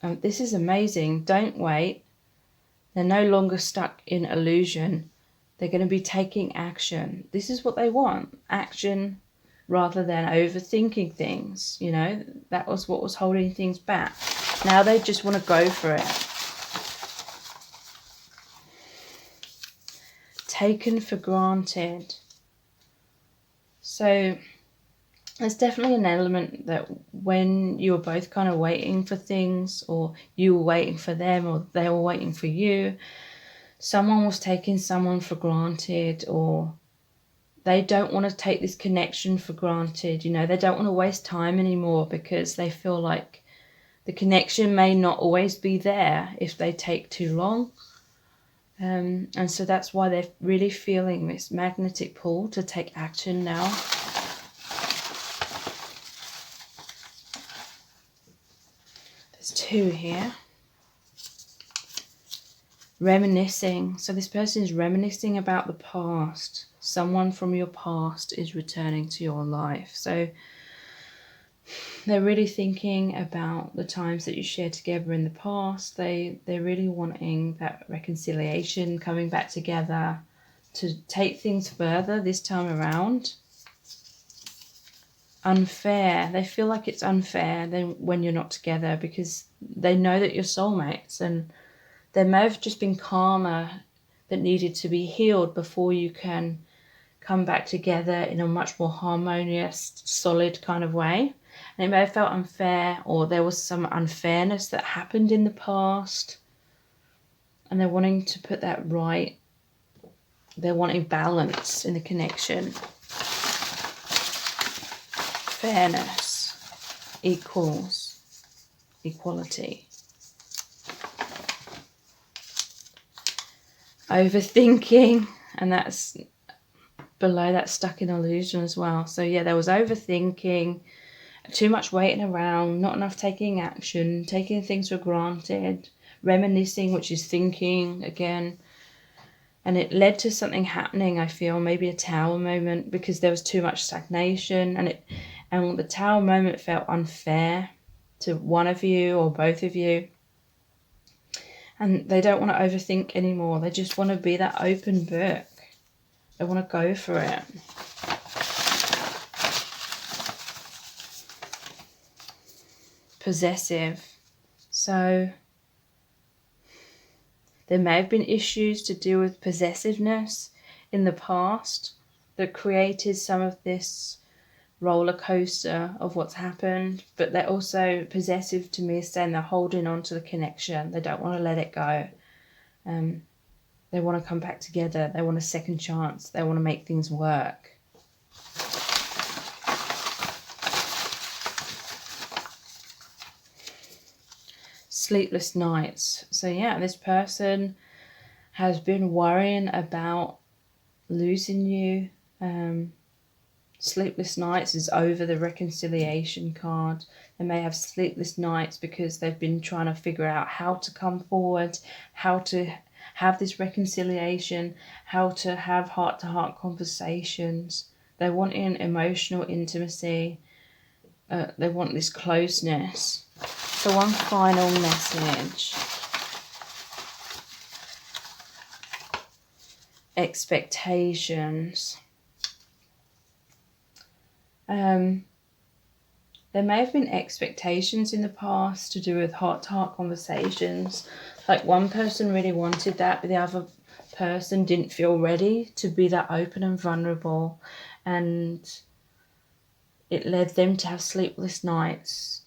This is amazing. Don't wait. They're no longer stuck in illusion. They're going to be taking action. This is what they want. Action rather than overthinking things. That was what was holding things back. Now they just want to go for it. Taken for granted. So there's definitely an element that when you were both kind of waiting for things, or you were waiting for them, or they were waiting for you, someone was taking someone for granted, or they don't want to take this connection for granted. They don't want to waste time anymore, because they feel like the connection may not always be there if they take too long. And so that's why they're really feeling this magnetic pull to take action now. There's 2 here. Reminiscing. So this person is reminiscing about the past. Someone from your past is returning to your life. So they're really thinking about the times that you shared together in the past. They're really wanting that reconciliation, coming back together to take things further this time around. Unfair. They feel like it's unfair then when you're not together, because they know that you're soulmates, and there may have just been karma that needed to be healed before you can come back together in a much more harmonious, solid kind of way. And it may have felt unfair, or there was some unfairness that happened in the past. And they're wanting to put that right. They're wanting balance in the connection. Fairness equals equality. Overthinking, and that's below that, stuck in illusion as well. So yeah, there was overthinking, too much waiting around, not enough taking action, taking things for granted, reminiscing, which is thinking again. And it led to something happening, I feel, maybe a tower moment, because there was too much stagnation, and the tower moment felt unfair to one of you or both of you. And they don't want to overthink anymore. They just want to be that open book. They want to go for it. Possessive. So there may have been issues to do with possessiveness in the past that created some of this roller coaster of what's happened, but they're also possessive to me, saying they're holding on to the connection. They don't want to let it go. They want to come back together. They want a second chance. They want to make things work. Sleepless nights. So yeah, this person has been worrying about losing you. Sleepless nights is over the reconciliation card. They may have sleepless nights because they've been trying to figure out how to come forward, how to have this reconciliation, how to have heart-to-heart conversations. They want emotional intimacy. They want this closeness. So one final message. Expectations. There may have been expectations in the past to do with heart-to-heart conversations. Like one person really wanted that, but the other person didn't feel ready to be that open and vulnerable. And it led them to have sleepless nights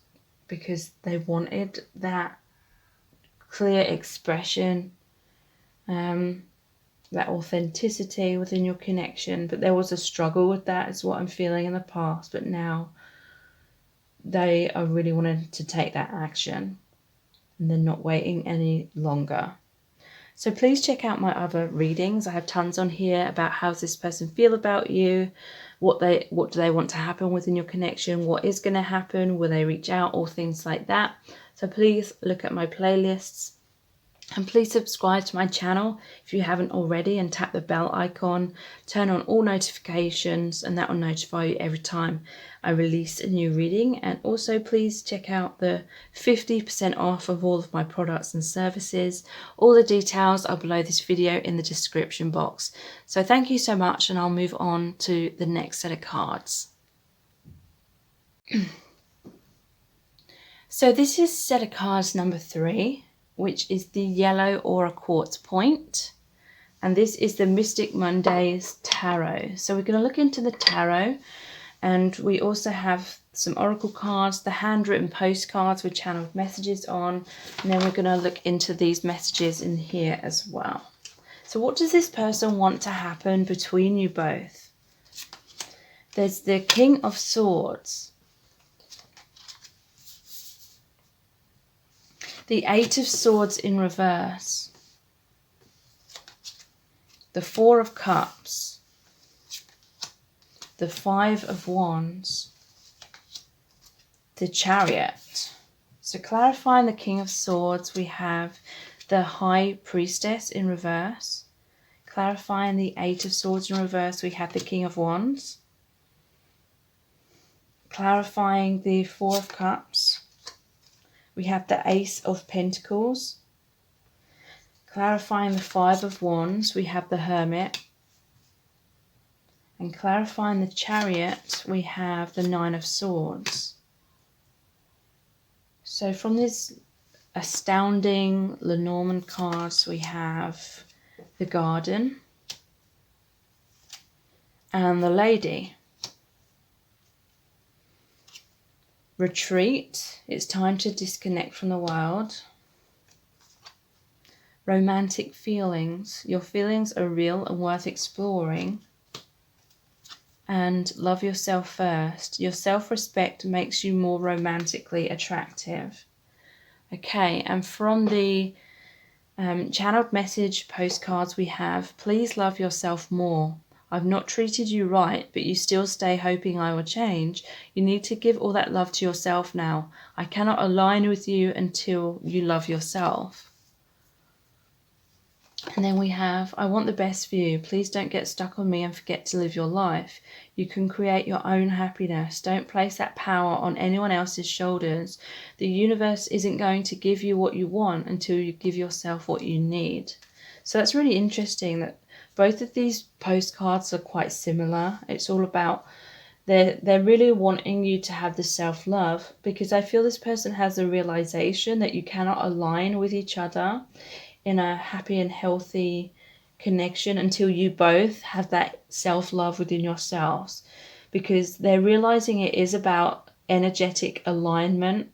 because they wanted that clear expression, that authenticity within your connection. But there was a struggle with that, is what I'm feeling in the past. But now they are really wanting to take that action, and they're not waiting any longer. So please check out my other readings. I have tons on here about how does this person feel about you, what do they want to happen within your connection, what is going to happen, will they reach out, or things like that. So please look at my playlists. And please subscribe to my channel if you haven't already, and tap the bell icon. Turn on all notifications, and that will notify you every time I release a new reading. And also please check out the 50% off of all of my products and services. All the details are below this video in the description box. So thank you so much, and I'll move on to the next set of cards. So this is set of cards number 3. Which is the yellow aura quartz point, and this is the Mystic Mondays Tarot. So we're going to look into the tarot, and we also have some oracle cards, the handwritten postcards with channeled messages on, and then we're going to look into these messages in here as well. So what does this person want to happen between you both? There's the King of Swords, the Eight of Swords in reverse, the Four of Cups, the Five of Wands, the Chariot. So clarifying the King of Swords, we have the High Priestess in reverse. Clarifying the Eight of Swords in reverse, we have the King of Wands. Clarifying the Four of Cups, we have the Ace of Pentacles. Clarifying the Five of Wands, we have the Hermit. And clarifying the Chariot, we have the Nine of Swords. So from these astounding Lenormand cards, we have the Garden, And the Lady. Retreat. It's time to disconnect from the world. Romantic feelings. Your feelings are real and worth exploring. And love yourself first. Your self-respect makes you more romantically attractive. Okay, and from the channeled message postcards we have, please love yourself more. I've not treated you right, but you still stay hoping I will change. You need to give all that love to yourself now. I cannot align with you until you love yourself. And then we have, I want the best for you. Please don't get stuck on me and forget to live your life. You can create your own happiness. Don't place that power on anyone else's shoulders. The universe isn't going to give you what you want until you give yourself what you need. So that's really interesting that both of these postcards are quite similar. It's all about they're really wanting you to have the self-love, because I feel this person has a realization that you cannot align with each other in a happy and healthy connection until you both have that self-love within yourselves, because they're realizing it is about energetic alignment.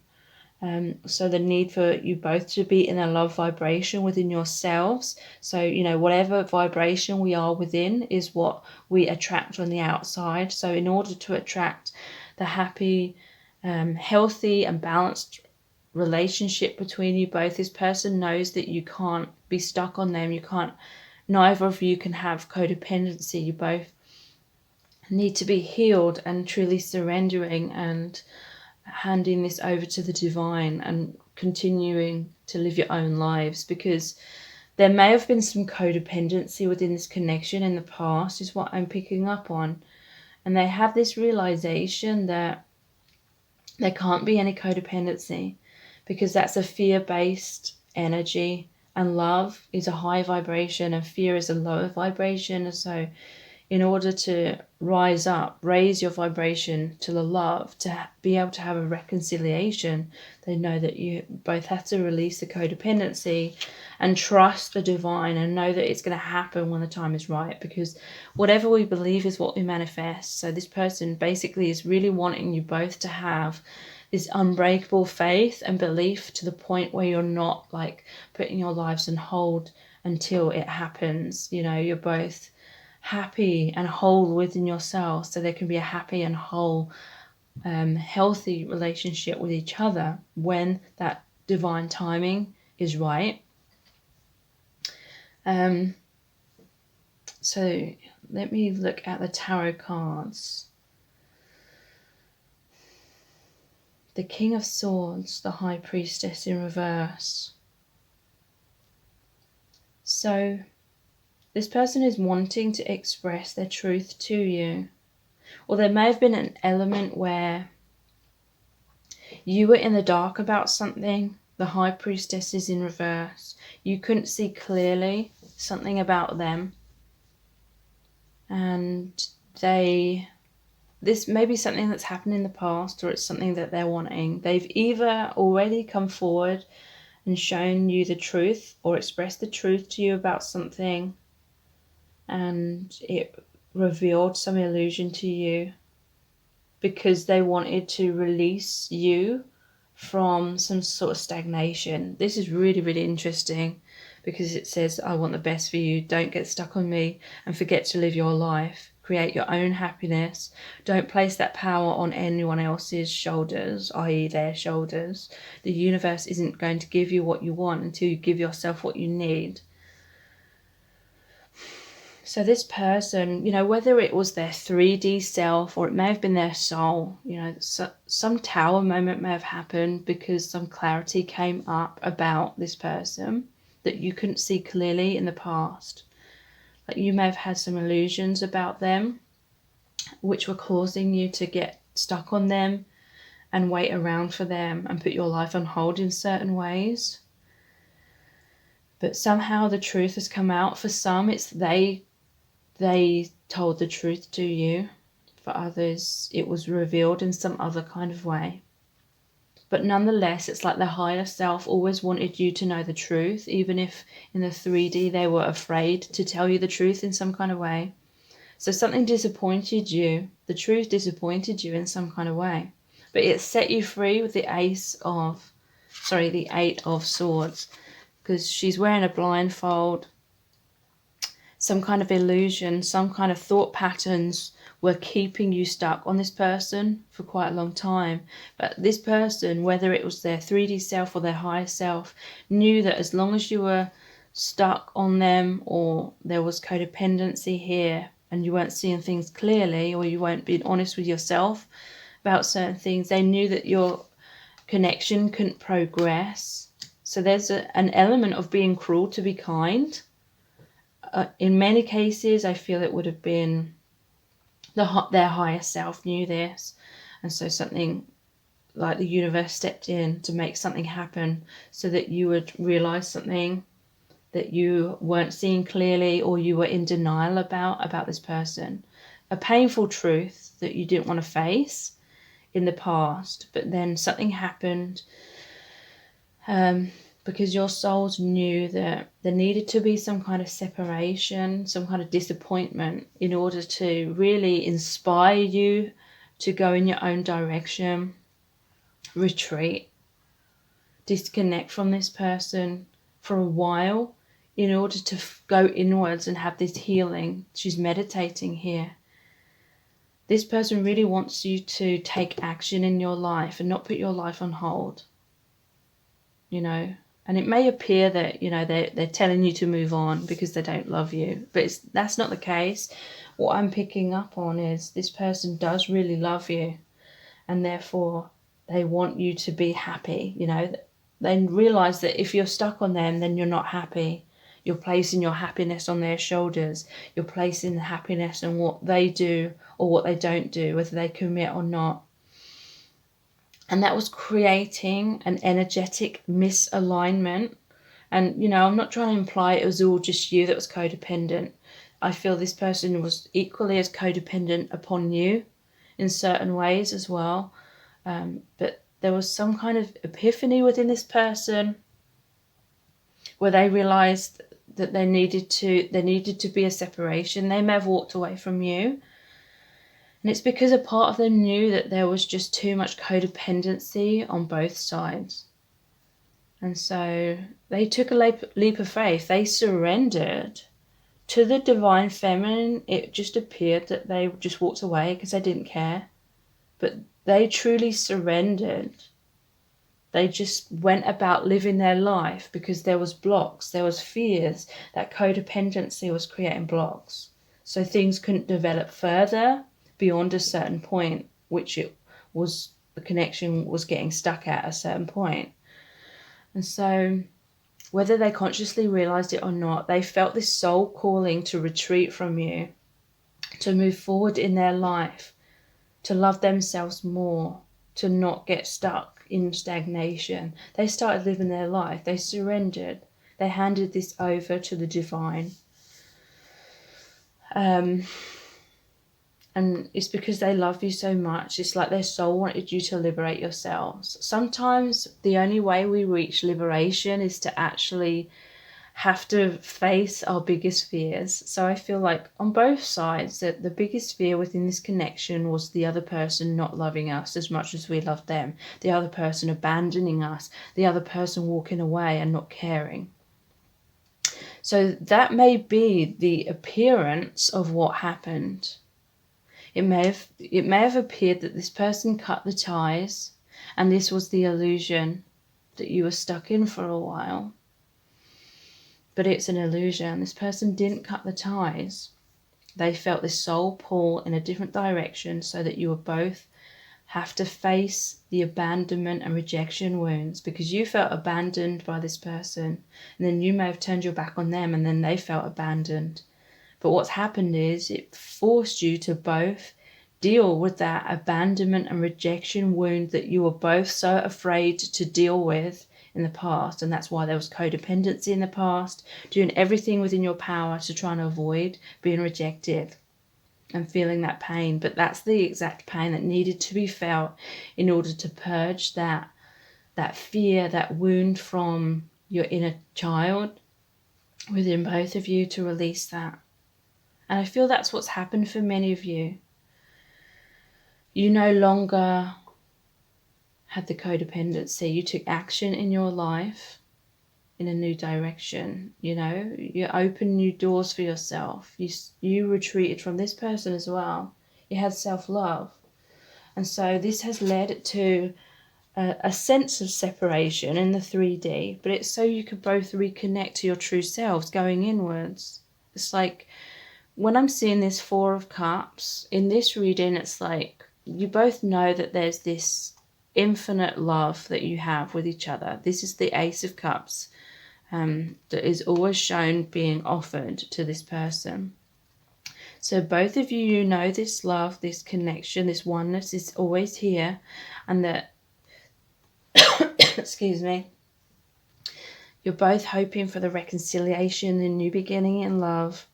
So the need for you both to be in a love vibration within yourselves. So, whatever vibration we are within is what we attract on the outside. So in order to attract the happy, healthy and balanced relationship between you both, this person knows that you can't be stuck on them. Neither of you can have codependency. You both need to be healed and truly surrendering and handing this over to the divine and continuing to live your own lives, because there may have been some codependency within this connection in the past, is what I'm picking up on. And they have this realization that there can't be any codependency, because that's a fear-based energy, and love is a high vibration and fear is a lower vibration. So in order to raise your vibration to the love, to be able to have a reconciliation, they know that you both have to release the codependency and trust the divine and know that it's going to happen when the time is right, because whatever we believe is what we manifest. So this person basically is really wanting you both to have this unbreakable faith and belief to the point where you're not like putting your lives on hold until it happens. You're both happy and whole within yourself, so there can be a happy and whole, healthy relationship with each other when that divine timing is right. So let me look at the tarot cards. The King of Swords, the High Priestess in reverse. So this person is wanting to express their truth to you. Or there may have been an element where you were in the dark about something. The High Priestess is in reverse. You couldn't see clearly something about them. And this may be something that's happened in the past, or it's something that they're wanting. They've either already come forward and shown you the truth or expressed the truth to you about something, and it revealed some illusion to you because they wanted to release you from some sort of stagnation. This is really, really interesting, because it says, I want the best for you. Don't get stuck on me and forget to live your life. Create your own happiness. Don't place that power on anyone else's shoulders, i.e. their shoulders. The universe isn't going to give you what you want until you give yourself what you need. So this person, whether it was their 3D self or it may have been their soul, some tower moment may have happened because some clarity came up about this person that you couldn't see clearly in the past. Like you may have had some illusions about them which were causing you to get stuck on them and wait around for them and put your life on hold in certain ways. But somehow the truth has come out. For some, it's they told the truth to you. For others, it was revealed in some other kind of way. But nonetheless, it's like the higher self always wanted you to know the truth, even if in the 3D they were afraid to tell you the truth in some kind of way. So something disappointed you. The truth disappointed you in some kind of way. But it set you free with the the 8 of Swords. Because she's wearing a blindfold. Some kind of illusion, some kind of thought patterns were keeping you stuck on this person for quite a long time. But this person, whether it was their 3D self or their higher self, knew that as long as you were stuck on them, or there was codependency here and you weren't seeing things clearly, or you weren't being honest with yourself about certain things, they knew that your connection couldn't progress. So there's an element of being cruel to be kind. In many cases, I feel it would have been their higher self knew this, and so something like the universe stepped in to make something happen so that you would realize something that you weren't seeing clearly, or you were in denial about this person. A painful truth that you didn't want to face in the past, but then something happened because your souls knew that there needed to be some kind of separation, some kind of disappointment, in order to really inspire you to go in your own direction, retreat, disconnect from this person for a while, in order to go inwards and have this healing. She's meditating here. This person really wants you to take action in your life and not put your life on hold, And it may appear that, they're telling you to move on because they don't love you. But that's not the case. What I'm picking up on is this person does really love you. And therefore, they want you to be happy. They realize that if you're stuck on them, then you're not happy. You're placing your happiness on their shoulders. You're placing the happiness on what they do or what they don't do, whether they commit or not. And that was creating an energetic misalignment. And, I'm not trying to imply it was all just you that was codependent. I feel this person was equally as codependent upon you in certain ways as well. But there was some kind of epiphany within this person where they realized that there needed to be a separation. They may have walked away from you. And it's because a part of them knew that there was just too much codependency on both sides. And so they took a leap of faith. They surrendered to the divine feminine. It just appeared that they just walked away because they didn't care. But they truly surrendered. They just went about living their life because there was blocks, there was fears. That codependency was creating blocks. So things couldn't develop further beyond a certain point, which the connection was getting stuck at a certain point. And so whether they consciously realized it or not, they felt this soul calling to retreat from you, to move forward in their life, to love themselves more, to not get stuck in stagnation. They started living their life. They surrendered. They handed this over to the divine. And it's because they love you so much. It's like their soul wanted you to liberate yourselves. Sometimes the only way we reach liberation is to actually have to face our biggest fears. So I feel like on both sides that the biggest fear within this connection was the other person not loving us as much as we loved them, the other person abandoning us, the other person walking away and not caring. So that may be the appearance of what happened. It may have appeared that this person cut the ties, and this was the illusion that you were stuck in for a while. But it's an illusion. This person didn't cut the ties. They felt this soul pull in a different direction so that you would both have to face the abandonment and rejection wounds, because you felt abandoned by this person, and then you may have turned your back on them and then they felt abandoned. But what's happened is it forced you to both deal with that abandonment and rejection wound that you were both so afraid to deal with in the past. And that's why there was codependency in the past, doing everything within your power to try and avoid being rejected and feeling that pain. But that's the exact pain that needed to be felt in order to purge that fear, that wound from your inner child within both of you, to release that. And I feel that's what's happened for many of you. You no longer had the codependency. You took action in your life in a new direction. You know, you opened new doors for yourself. You retreated from this person as well. You had self-love. And so this has led to a sense of separation in the 3D, but it's so you could both reconnect to your true selves, going inwards. It's like when I'm seeing this Four of Cups, in this reading, it's like you both know that there's this infinite love that you have with each other. This is the Ace of Cups that is always shown being offered to this person. So both of you, you know this love, this connection, this oneness is always here, and that excuse me, you're both hoping for the reconciliation, the new beginning in love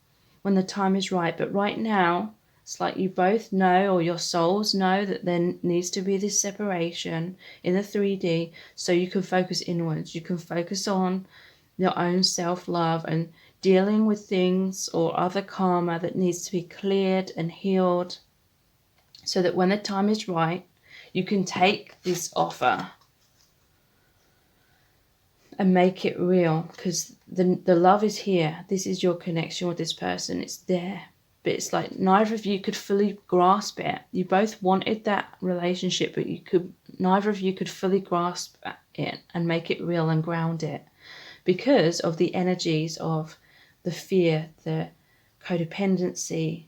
when the time is right. But right now, it's like you both know, or your souls know, that there needs to be this separation in the 3D so you can focus inwards. You can focus on your own self-love and dealing with things or other karma that needs to be cleared and healed, so that when the time is right, you can take this offer and make it real, because the love is here. This is your connection with this person. It's there. But it's like neither of you could fully grasp it. You both wanted that relationship, but neither of you could fully grasp it and make it real and ground it because of the energies of the fear, the codependency,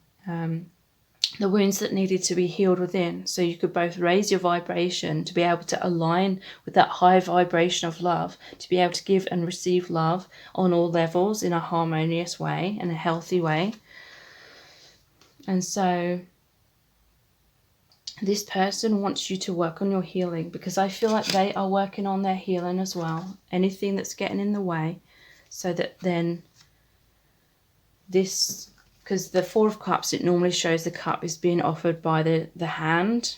the wounds that needed to be healed within. So you could both raise your vibration to be able to align with that high vibration of love, to be able to give and receive love on all levels in a harmonious way, in a healthy way. And so this person wants you to work on your healing, because I feel like they are working on their healing as well. Anything that's getting in the way, so that then this, because the Four of Cups, it normally shows the cup is being offered by the hand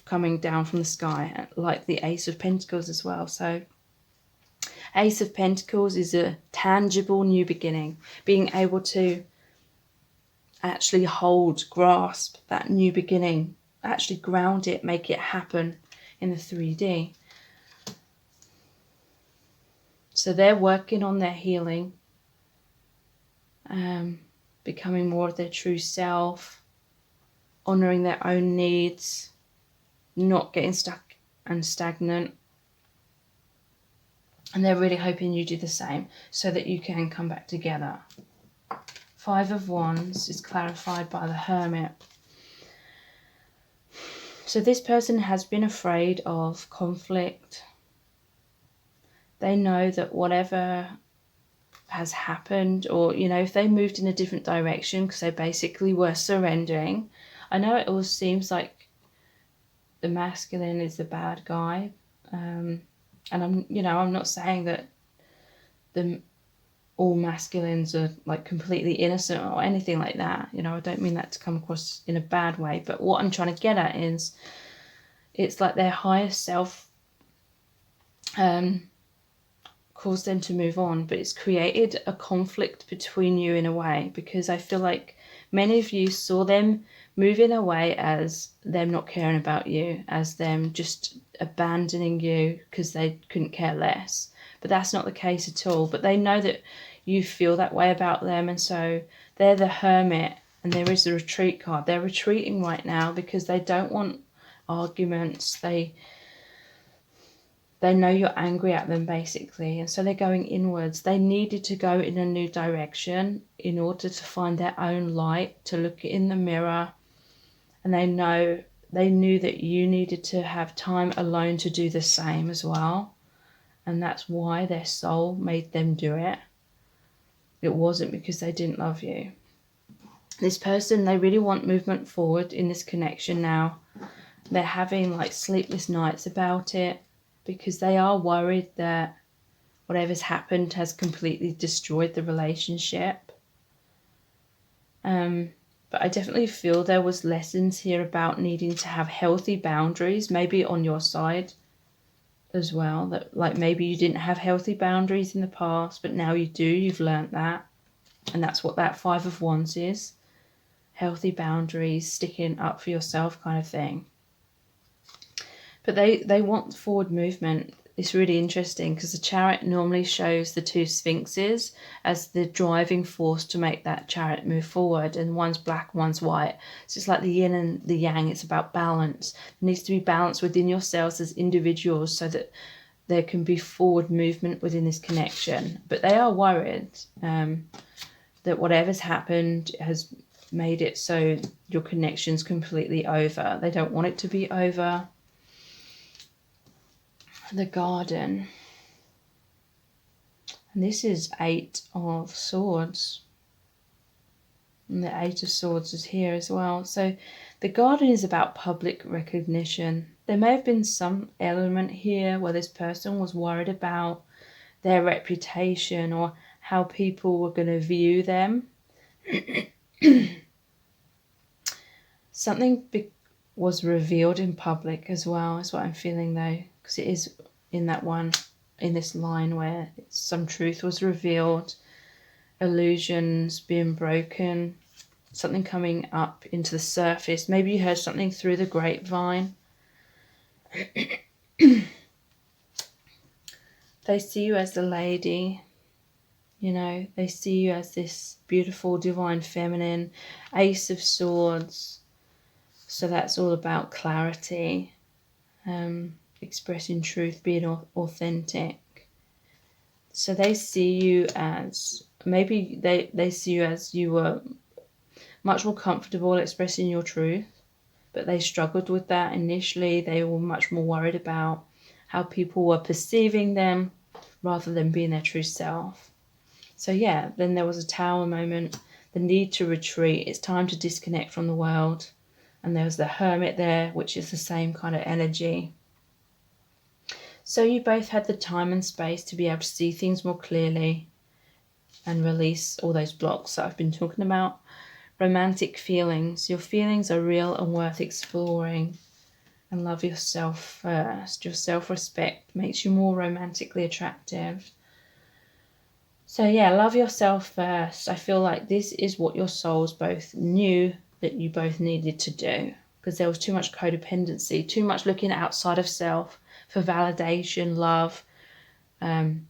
coming down from the sky, like the Ace of Pentacles as well. So Ace of Pentacles is a tangible new beginning, being able to actually grasp that new beginning, actually ground it, make it happen in the 3D. So they're working on their healing, becoming more of their true self, honouring their own needs, not getting stuck and stagnant. And they're really hoping you do the same so that you can come back together. Five of Wands is clarified by the Hermit. So this person has been afraid of conflict. They know that whatever has happened, or, you know, if they moved in a different direction because they basically were surrendering. I know it all seems like the masculine is the bad guy. And I'm not saying that all masculines are like completely innocent or anything like that. You know, I don't mean that to come across in a bad way, but what I'm trying to get at is it's like their higher self caused them to move on, but it's created a conflict between you in a way, because I feel like many of you saw them moving away as them not caring about you, as them just abandoning you because they couldn't care less. But that's not the case at all. But they know that you feel that way about them, and so they're the Hermit, and there is the retreat card. They're retreating right now because they don't want arguments. They know you're angry at them, basically, and so they're going inwards. They needed to go in a new direction in order to find their own light, to look in the mirror, and they knew that you needed to have time alone to do the same as well, and that's why their soul made them do it. It wasn't because they didn't love you. This person, they really want movement forward in this connection now. They're having like sleepless nights about it, because they are worried that whatever's happened has completely destroyed the relationship. But I definitely feel there was lessons here about needing to have healthy boundaries, maybe on your side as well. That like maybe you didn't have healthy boundaries in the past, but now you do. You've learnt that, and that's what that Five of Wands is. healthy boundaries, sticking up for yourself kind of thing. But they want forward movement. It's really interesting because the chariot normally shows the two sphinxes as the driving force to make that chariot move forward, and one's black, one's white. So it's like the yin and the yang. It's about balance. It needs to be balanced within yourselves as individuals so that there can be forward movement within this connection. But they are worried that whatever's happened has made it so your connection's completely over. They don't want it to be over. The Garden. And this is 8 of Swords. And the 8 of Swords is here as well. So the Garden is about public recognition. There may have been some element here where this person was worried about their reputation or how people were going to view them. Something was revealed in public as well, is what I'm feeling though. Because it is in that one, in this line where some truth was revealed, illusions being broken, something coming up into the surface. Maybe you heard something through the grapevine. They see you as the lady, you know, they see you as this beautiful, divine feminine, Ace of Swords. So that's all about clarity. Expressing truth, being authentic. So they see you as, maybe they see you as you were much more comfortable expressing your truth, but they struggled with that initially. They were much more worried about how people were perceiving them rather than being their true self. So yeah, then there was a Tower moment, the need to retreat. It's time to disconnect from the world. And there was the Hermit there, which is the same kind of energy. So you both had the time and space to be able to see things more clearly and release all those blocks that I've been talking about. Romantic feelings. Your feelings are real and worth exploring. And love yourself first. Your self-respect makes you more romantically attractive. So yeah, love yourself first. I feel like this is what your souls both knew that you both needed to do. Because there was too much codependency, too much looking outside of self for validation, love, and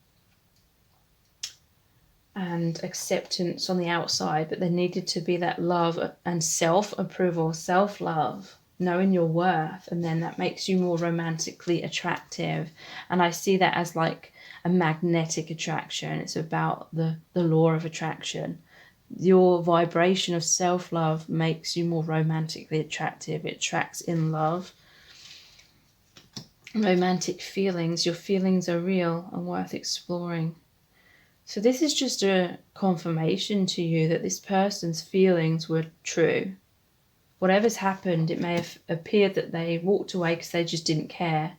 acceptance on the outside. But there needed to be that love and self-approval, self-love, knowing your worth. And then that makes you more romantically attractive. And I see that as like a magnetic attraction. It's about the law of attraction. Your vibration of self-love makes you more romantically attractive. It attracts in love. Romantic feelings. Your feelings are real and worth exploring. So this is just a confirmation to you that this person's feelings were true. Whatever's happened, it may have appeared that they walked away because they just didn't care.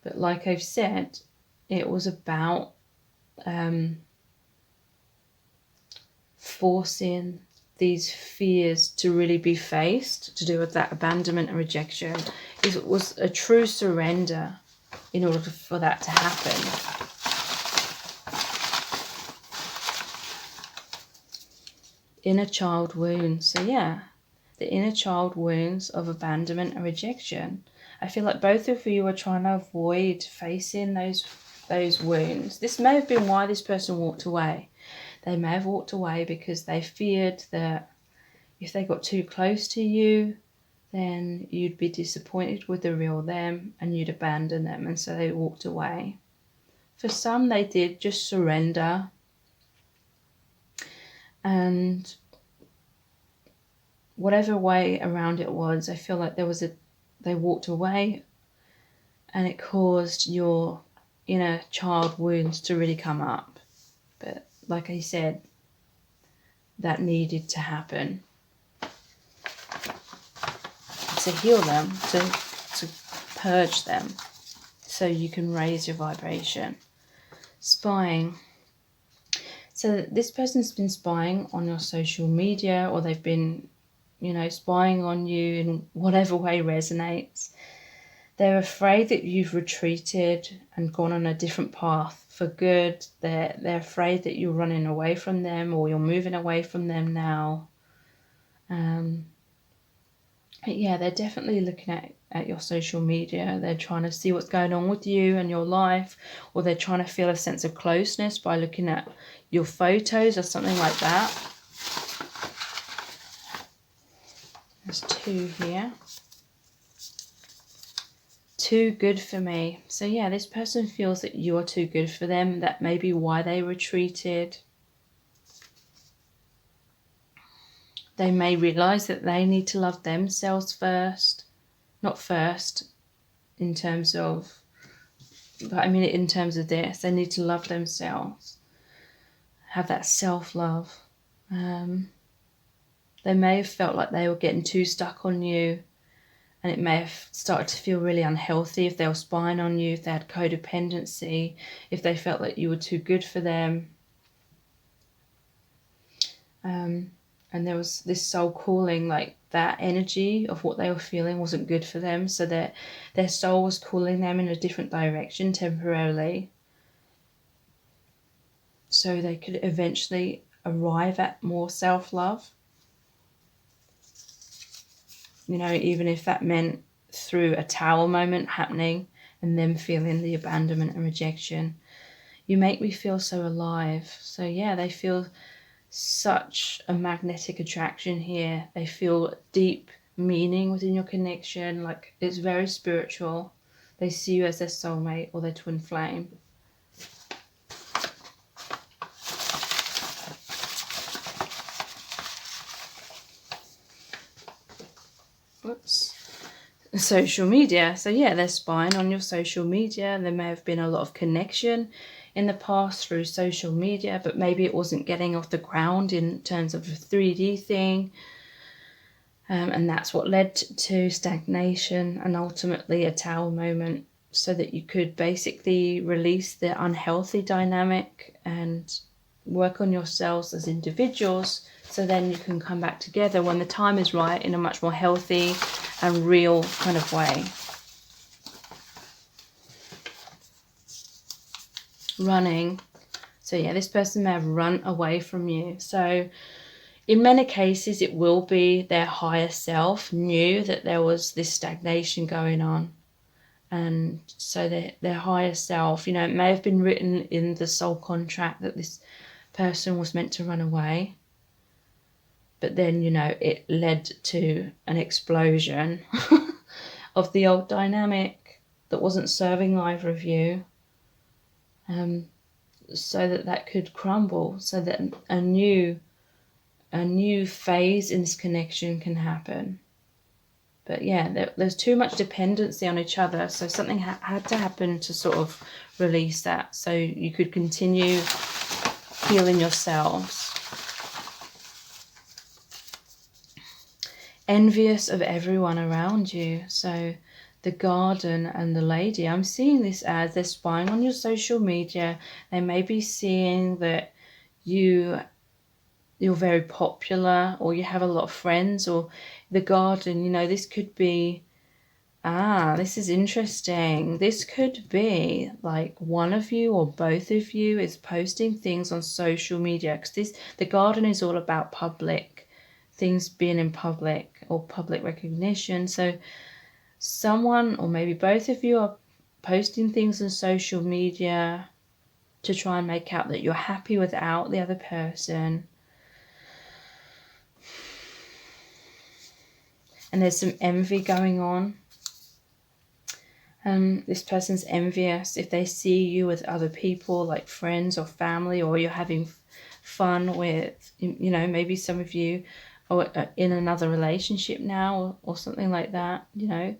But like I've said, it was about forcing these fears to really be faced, to do with that abandonment and rejection. It was a true surrender in order for that to happen. Inner child wounds. So yeah, the inner child wounds of abandonment and rejection. I feel like both of you are trying to avoid facing those wounds. This may have been why this person walked away. They may have walked away because they feared that if they got too close to you, then you'd be disappointed with the real them and you'd abandon them. And so they walked away. For some, they did just surrender. And whatever way around it was, I feel like they walked away and it caused your inner child wounds to really come up. But like I said, that needed to happen to heal them, to purge them, so you can raise your vibration. Spying. So this person's been spying on your social media, or they've been, spying on you in whatever way resonates. They're afraid that you've retreated and gone on a different path for good. They're afraid that you're running away from them or you're moving away from them now. But yeah, they're definitely looking at your social media. They're trying to see what's going on with you and your life, or they're trying to feel a sense of closeness by looking at your photos or something like that. There's 2 here. Too good for me. So yeah, this person feels that you are too good for them. That may be why they retreated. They may realize that they need to love themselves first. Not first in terms of, but I mean it in terms of this. They need to love themselves. Have that self-love. They may have felt like they were getting too stuck on you, and it may have started to feel really unhealthy if they were spying on you, if they had codependency, if they felt like you were too good for them. And there was this soul calling, like that energy of what they were feeling wasn't good for them, so that their soul was calling them in a different direction temporarily, so they could eventually arrive at more self-love. You know, even if that meant through a tower moment happening and them feeling the abandonment and rejection. You make me feel so alive. So yeah, they feel such a magnetic attraction here. They feel deep meaning within your connection, like it's very spiritual. They see you as their soulmate or their twin flame. Whoops. Social media. So yeah, they're spying on your social media. There may have been a lot of connection in the past through social media, but maybe it wasn't getting off the ground in terms of a 3D thing. And that's what led to stagnation and ultimately a tower moment, so that you could basically release the unhealthy dynamic and work on yourselves as individuals, so then you can come back together when the time is right in a much more healthy and real kind of way. Running. So yeah, this person may have run away from you. So in many cases, it will be their higher self knew that there was this stagnation going on. And so their higher self, you know, it may have been written in the soul contract that this person was meant to run away. But then, you know, it led to an explosion of the old dynamic that wasn't serving either of you. So that could crumble, so that a new phase in this connection can happen. But yeah, there's too much dependency on each other, so something had to happen to sort of release that, so you could continue healing yourselves. Envious of everyone around you. So the garden and the lady, I'm seeing this as they're spying on your social media. They may be seeing that you're very popular, or you have a lot of friends, or the garden, you know, this could be, this is interesting. This could be like one of you or both of you is posting things on social media, because the garden is all about public things, being in public or public recognition. So someone, or maybe both of you, are posting things on social media to try and make out that you're happy without the other person. And there's some envy going on. This person's envious if they see you with other people, like friends or family, or you're having fun with, you know, maybe some of you are in another relationship now, or something like that, you know.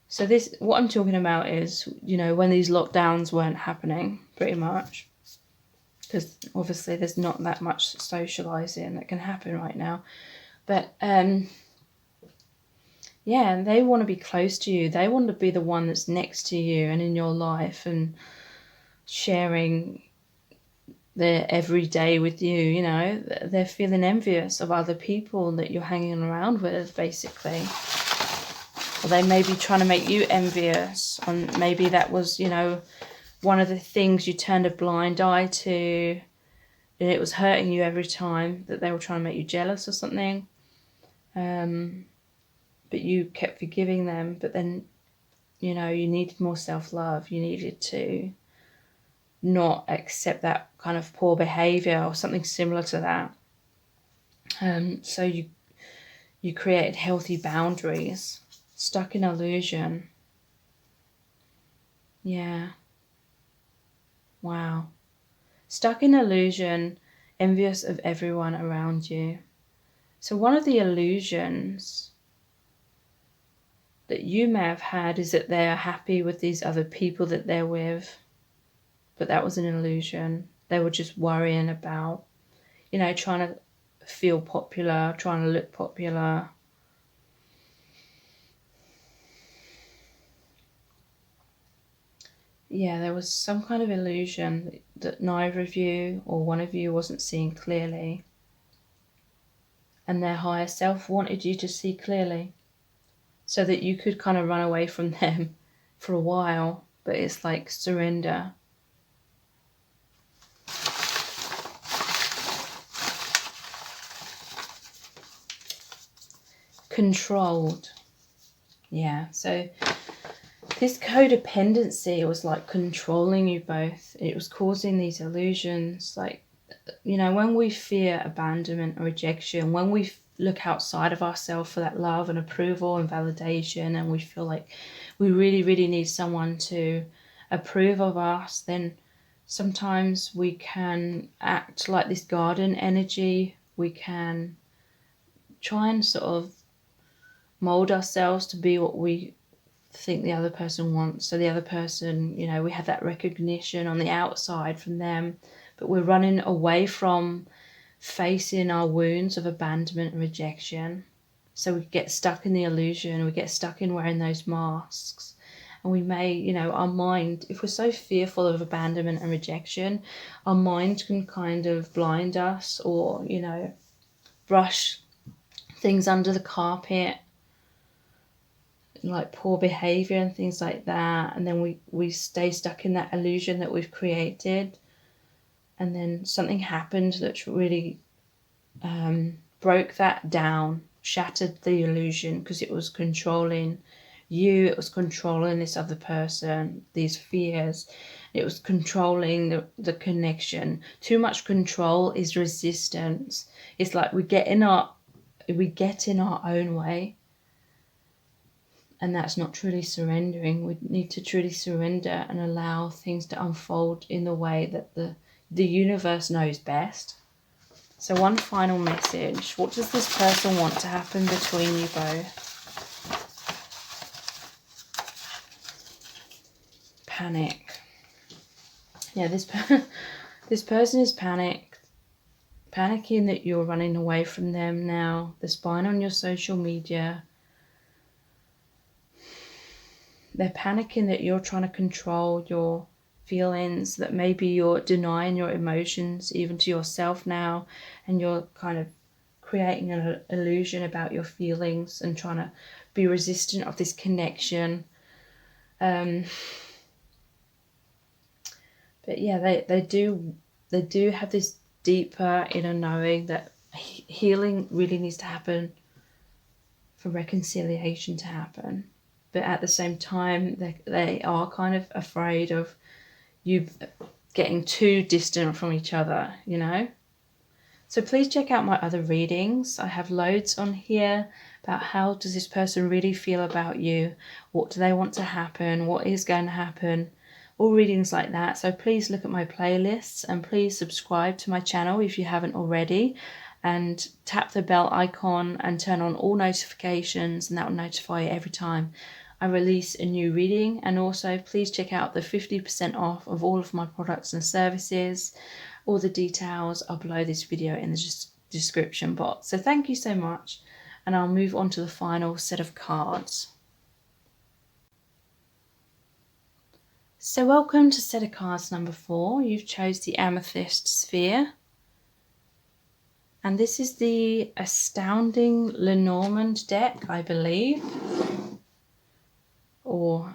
So this, what I'm talking about is, you know, when these lockdowns weren't happening, pretty much, because obviously there's not that much socializing that can happen right now. But yeah, they want to be close to you. They want to be the one that's next to you and in your life and sharing their everyday with you, you know. They're feeling envious of other people that you're hanging around with, basically. Or they may be trying to make you envious. And maybe that was, you know, one of the things you turned a blind eye to, and it was hurting you every time that they were trying to make you jealous or something. But you kept forgiving them, but then, you know, you needed more self-love. You needed to not accept that kind of poor behavior or something similar to that. So you created healthy boundaries. Stuck in illusion. Yeah. Wow. Stuck in illusion, envious of everyone around you. So one of the illusions that you may have had is that they are happy with these other people that they're with. But that was an illusion. They were just worrying about, you know, trying to feel popular, trying to look popular. Yeah, there was some kind of illusion that neither of you or one of you wasn't seeing clearly. And their higher self wanted you to see clearly so that you could kind of run away from them for a while. But it's like surrender. Controlled. Yeah, so this codependency was like controlling you both. It was causing these illusions. Like, you know, when we fear abandonment or rejection, when we look outside of ourselves for that love and approval and validation, and we feel like we really, really need someone to approve of us, then sometimes we can act like this garden energy. We can try and sort of mold ourselves to be what we think the other person wants. So the other person, you know, we have that recognition on the outside from them, but we're running away from facing our wounds of abandonment and rejection. So we get stuck in the illusion, we get stuck in wearing those masks. And we may, you know, our mind, if we're so fearful of abandonment and rejection, our mind can kind of blind us or, you know, brush things under the carpet, like poor behavior and things like that, and then we stay stuck in that illusion that we've created, and then something happened that really broke that down, shattered the illusion, because it was controlling you, it was controlling this other person, these fears, it was controlling the connection. Too much control is resistance. It's like we get in our own way. And that's not truly surrendering. We need to truly surrender and allow things to unfold in the way that the universe knows best. So one final message. What does this person want to happen between you both? Panic. Yeah, this person is panicking that you're running away from them now. They're spying on your social media. They're panicking that you're trying to control your feelings, that maybe you're denying your emotions even to yourself now, and you're kind of creating an illusion about your feelings and trying to be resistant of this connection. But yeah, they do have this deeper inner knowing that healing really needs to happen for reconciliation to happen. But at the same time, they are kind of afraid of you getting too distant from each other, you know? So please check out my other readings. I have loads on here about how does this person really feel about you? What do they want to happen? What is going to happen? All readings like that. So please look at my playlists and please subscribe to my channel if you haven't already. And tap the bell icon and turn on all notifications, and that will notify you every time I release a new reading. And also please check out the 50% off of all of my products and services. All the details are below this video in the description box. So thank you so much, and I'll move on to the final set of cards. So welcome to set of cards number 4. You've chose the Amethyst Sphere. And this is the Astounding Lenormand deck, I believe. Or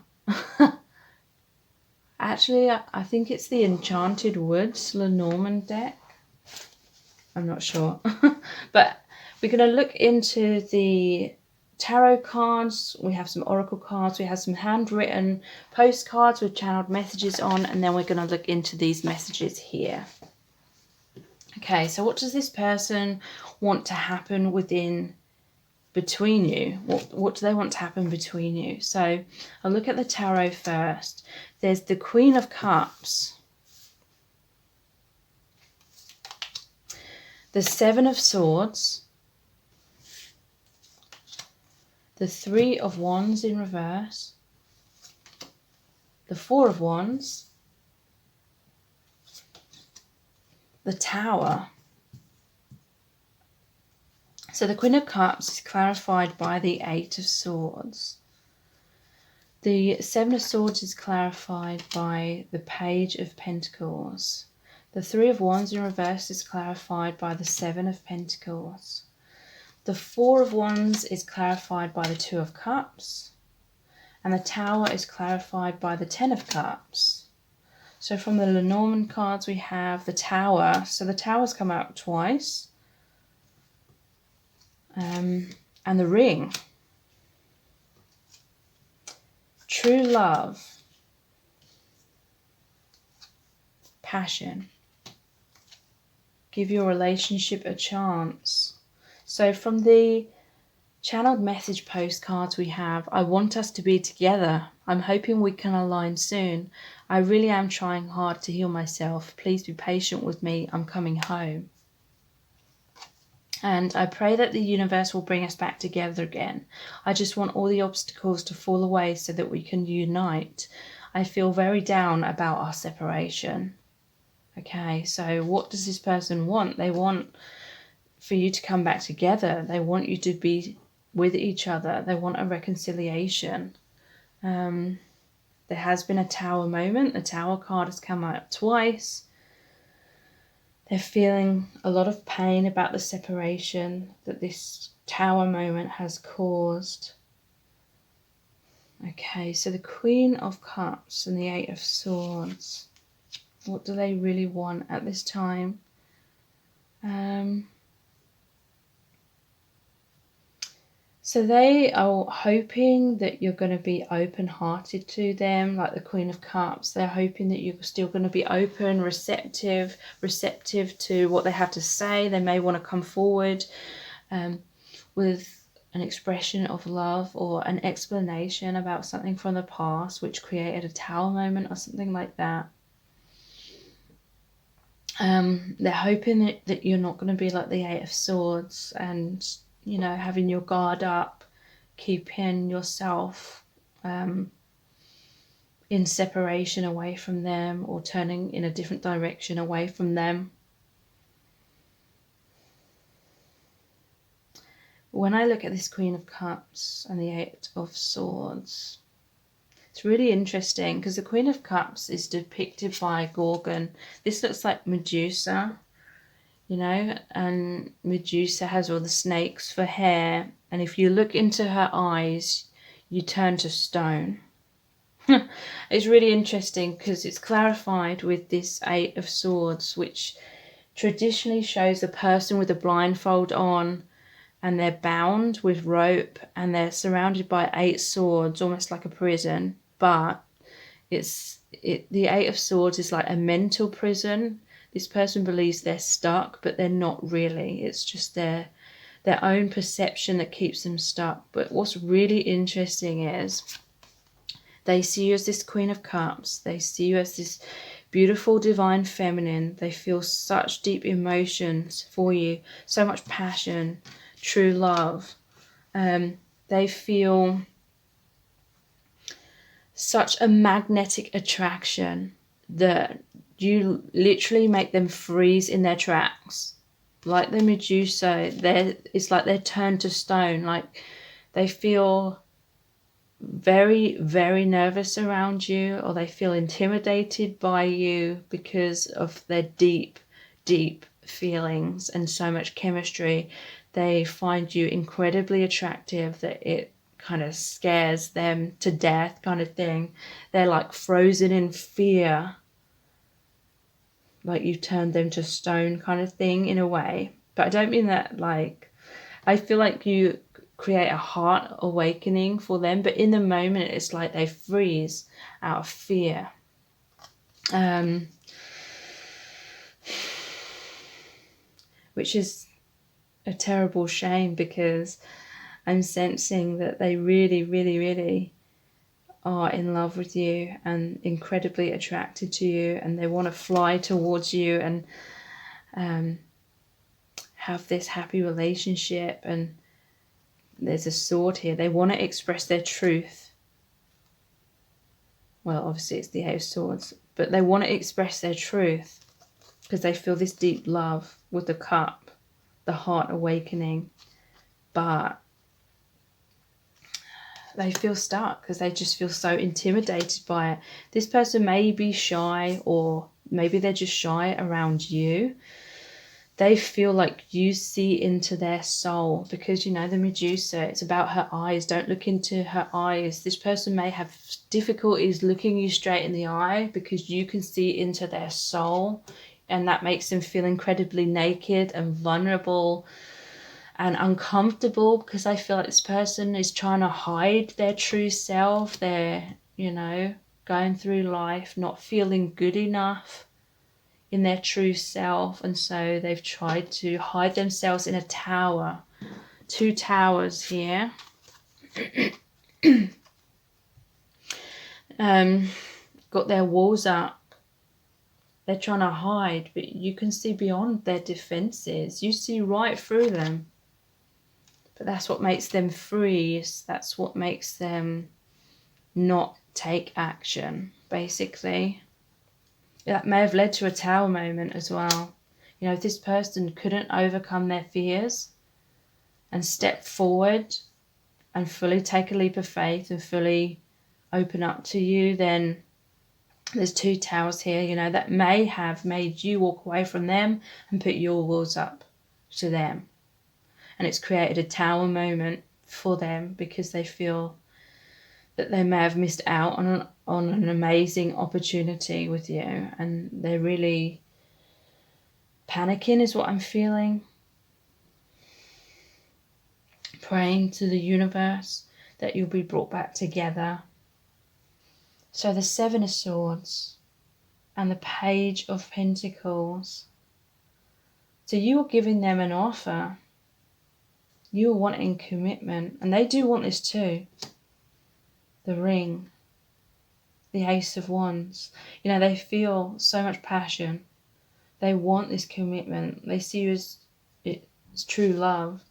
actually, I think it's the Enchanted Woods Lenormand deck. I'm not sure. But We're going to look into the tarot cards. We have some oracle cards. We have some handwritten postcards with channeled messages on. And then we're going to look into these messages here. Okay, so what does this person want to happen between you? What do they want to happen between you? So I'll look at the tarot first. There's the Queen of Cups, the Seven of Swords, the Three of Wands in reverse, the Four of Wands, the Tower. So the Queen of Cups is clarified by the Eight of Swords. The Seven of Swords is clarified by the Page of Pentacles. The Three of Wands in reverse is clarified by the Seven of Pentacles. The Four of Wands is clarified by the Two of Cups. And the Tower is clarified by the Ten of Cups. So from the Lenormand cards we have the Tower. So the Tower's come out twice. And the Ring. True love. Passion. Give your relationship a chance. So from the channeled message postcards we have, I want us to be together. I'm hoping we can align soon. I really am trying hard to heal myself. Please be patient with me. I'm coming home. And I pray that the universe will bring us back together again. I just want all the obstacles to fall away so that we can unite. I feel very down about our separation. Okay, so what does this person want? They want for you to come back together. They want you to be with each other. They want a reconciliation. There has been a Tower moment. The Tower card has come out twice. They're feeling a lot of pain about the separation that this Tower moment has caused. Okay, so the Queen of Cups and the Eight of Swords. What do they really want at this time? So they are hoping that you're going to be open-hearted to them, like the Queen of Cups. They're hoping that you're still going to be open, receptive to what they have to say. They may want to come forward with an expression of love or an explanation about something from the past which created a Tower moment or something like that. They're hoping that you're not going to be like the Eight of Swords and, you know, having your guard up, keeping yourself in separation away from them or turning in a different direction away from them. When I look at this Queen of Cups and the Eight of Swords, it's really interesting because the Queen of Cups is depicted by Gorgon. This looks like Medusa, you know, and Medusa has all the snakes for hair. And if you look into her eyes, you turn to stone. It's really interesting because it's clarified with this Eight of Swords, which traditionally shows the person with a blindfold on and they're bound with rope and they're surrounded by 8 swords, almost like a prison. But the Eight of Swords is like a mental prison. This person believes they're stuck, but they're not really. It's just their own perception that keeps them stuck. But what's really interesting is they see you as this Queen of Cups. They see you as this beautiful divine feminine. They feel such deep emotions for you, so much passion, true love. They feel such a magnetic attraction that you literally make them freeze in their tracks. Like the Medusa, it's like they're turned to stone. Like they feel very, very nervous around you, or they feel intimidated by you because of their deep, deep feelings and so much chemistry. They find you incredibly attractive that it kind of scares them to death kind of thing. They're like frozen in fear, like you've turned them to stone kind of thing in a way. But I don't mean that like I feel like you create a heart awakening for them, but in the moment it's like they freeze out of fear. Which is a terrible shame, because I'm sensing that they really, really, really are in love with you and incredibly attracted to you, and they want to fly towards you and have this happy relationship. And there's a sword here. They want to express their truth. Well, obviously it's the Eight of Swords, but they want to express their truth because they feel this deep love with the cup, the heart awakening. But they feel stuck because they just feel so intimidated by it. This person may be shy, or maybe they're just shy around you. They feel like you see into their soul, because, you know, the Medusa, it's about her eyes. Don't look into her eyes. This person may have difficulties looking you straight in the eye because you can see into their soul, and that makes them feel incredibly naked and vulnerable and uncomfortable, because I feel like this person is trying to hide their true self. They're, you know, going through life not feeling good enough in their true self, and so they've tried to hide themselves in a tower. 2 towers here. Got their walls up. They're trying to hide, but you can see beyond their defenses. You see right through them. But that's what makes them freeze. That's what makes them not take action, basically. That may have led to a tower moment as well. You know, if this person couldn't overcome their fears and step forward and fully take a leap of faith and fully open up to you, then there's 2 towers here, you know, that may have made you walk away from them and put your walls up to them. And it's created a tower moment for them because they feel that they may have missed out on an amazing opportunity with you, and they're really panicking is what I'm feeling. Praying to the universe that you'll be brought back together. So the 7 of Swords and the Page of Pentacles. So you are giving them an offer. You are wanting commitment, and they do want this too. The Ring, the Ace of Wands. You know, they feel so much passion. They want this commitment. They see you as true love.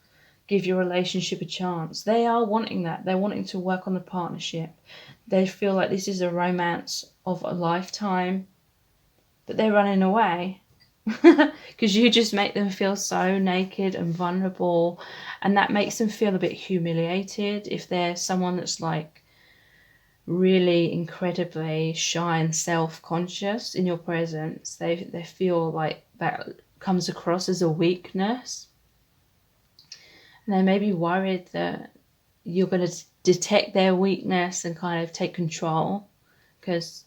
Give your relationship a chance. They are wanting that. They're wanting to work on the partnership. They feel like this is a romance of a lifetime, but they're running away because you just make them feel so naked and vulnerable, and that makes them feel a bit humiliated. If they're someone that's like really incredibly shy and self-conscious in your presence, they feel like that comes across as a weakness. And they may be worried that you're going to detect their weakness and kind of take control, because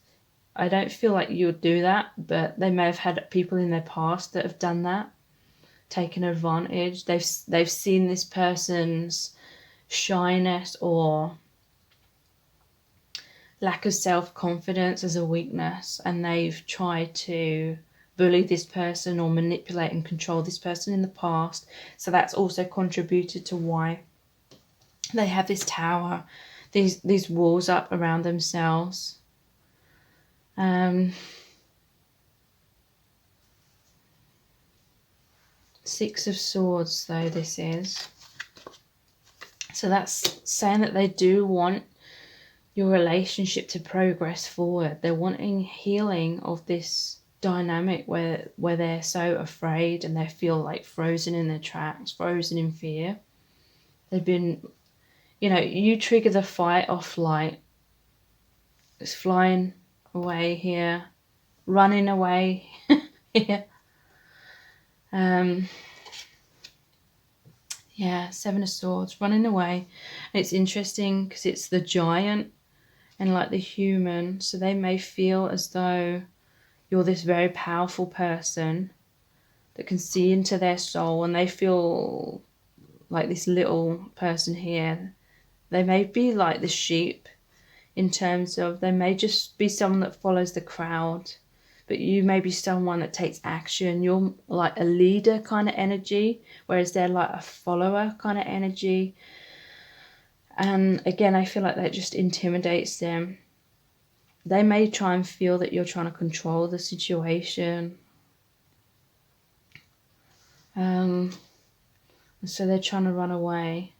I don't feel like you would do that, but they may have had people in their past that have done that, taken advantage. They've seen this person's shyness or lack of self-confidence as a weakness, and they've tried to bully this person or manipulate and control this person in the past. So that's also contributed to why they have this tower, these walls up around themselves. 6 of Swords though this is. So that's saying that they do want your relationship to progress forward. They're wanting healing of this dynamic where they're so afraid and they feel like frozen in their tracks, frozen in fear. They've been, you know, you trigger the fight or flight. It's flying away here, running away here. Yeah, 7 of Swords, running away. And it's interesting because it's the Giant and like the human, so they may feel as though you're this very powerful person that can see into their soul, and they feel like this little person here. They may be like the sheep in terms of they may just be someone that follows the crowd, but you may be someone that takes action. You're like a leader kind of energy, whereas they're like a follower kind of energy. And again, I feel like that just intimidates them. They may try and feel that you're trying to control the situation. So they're trying to run away.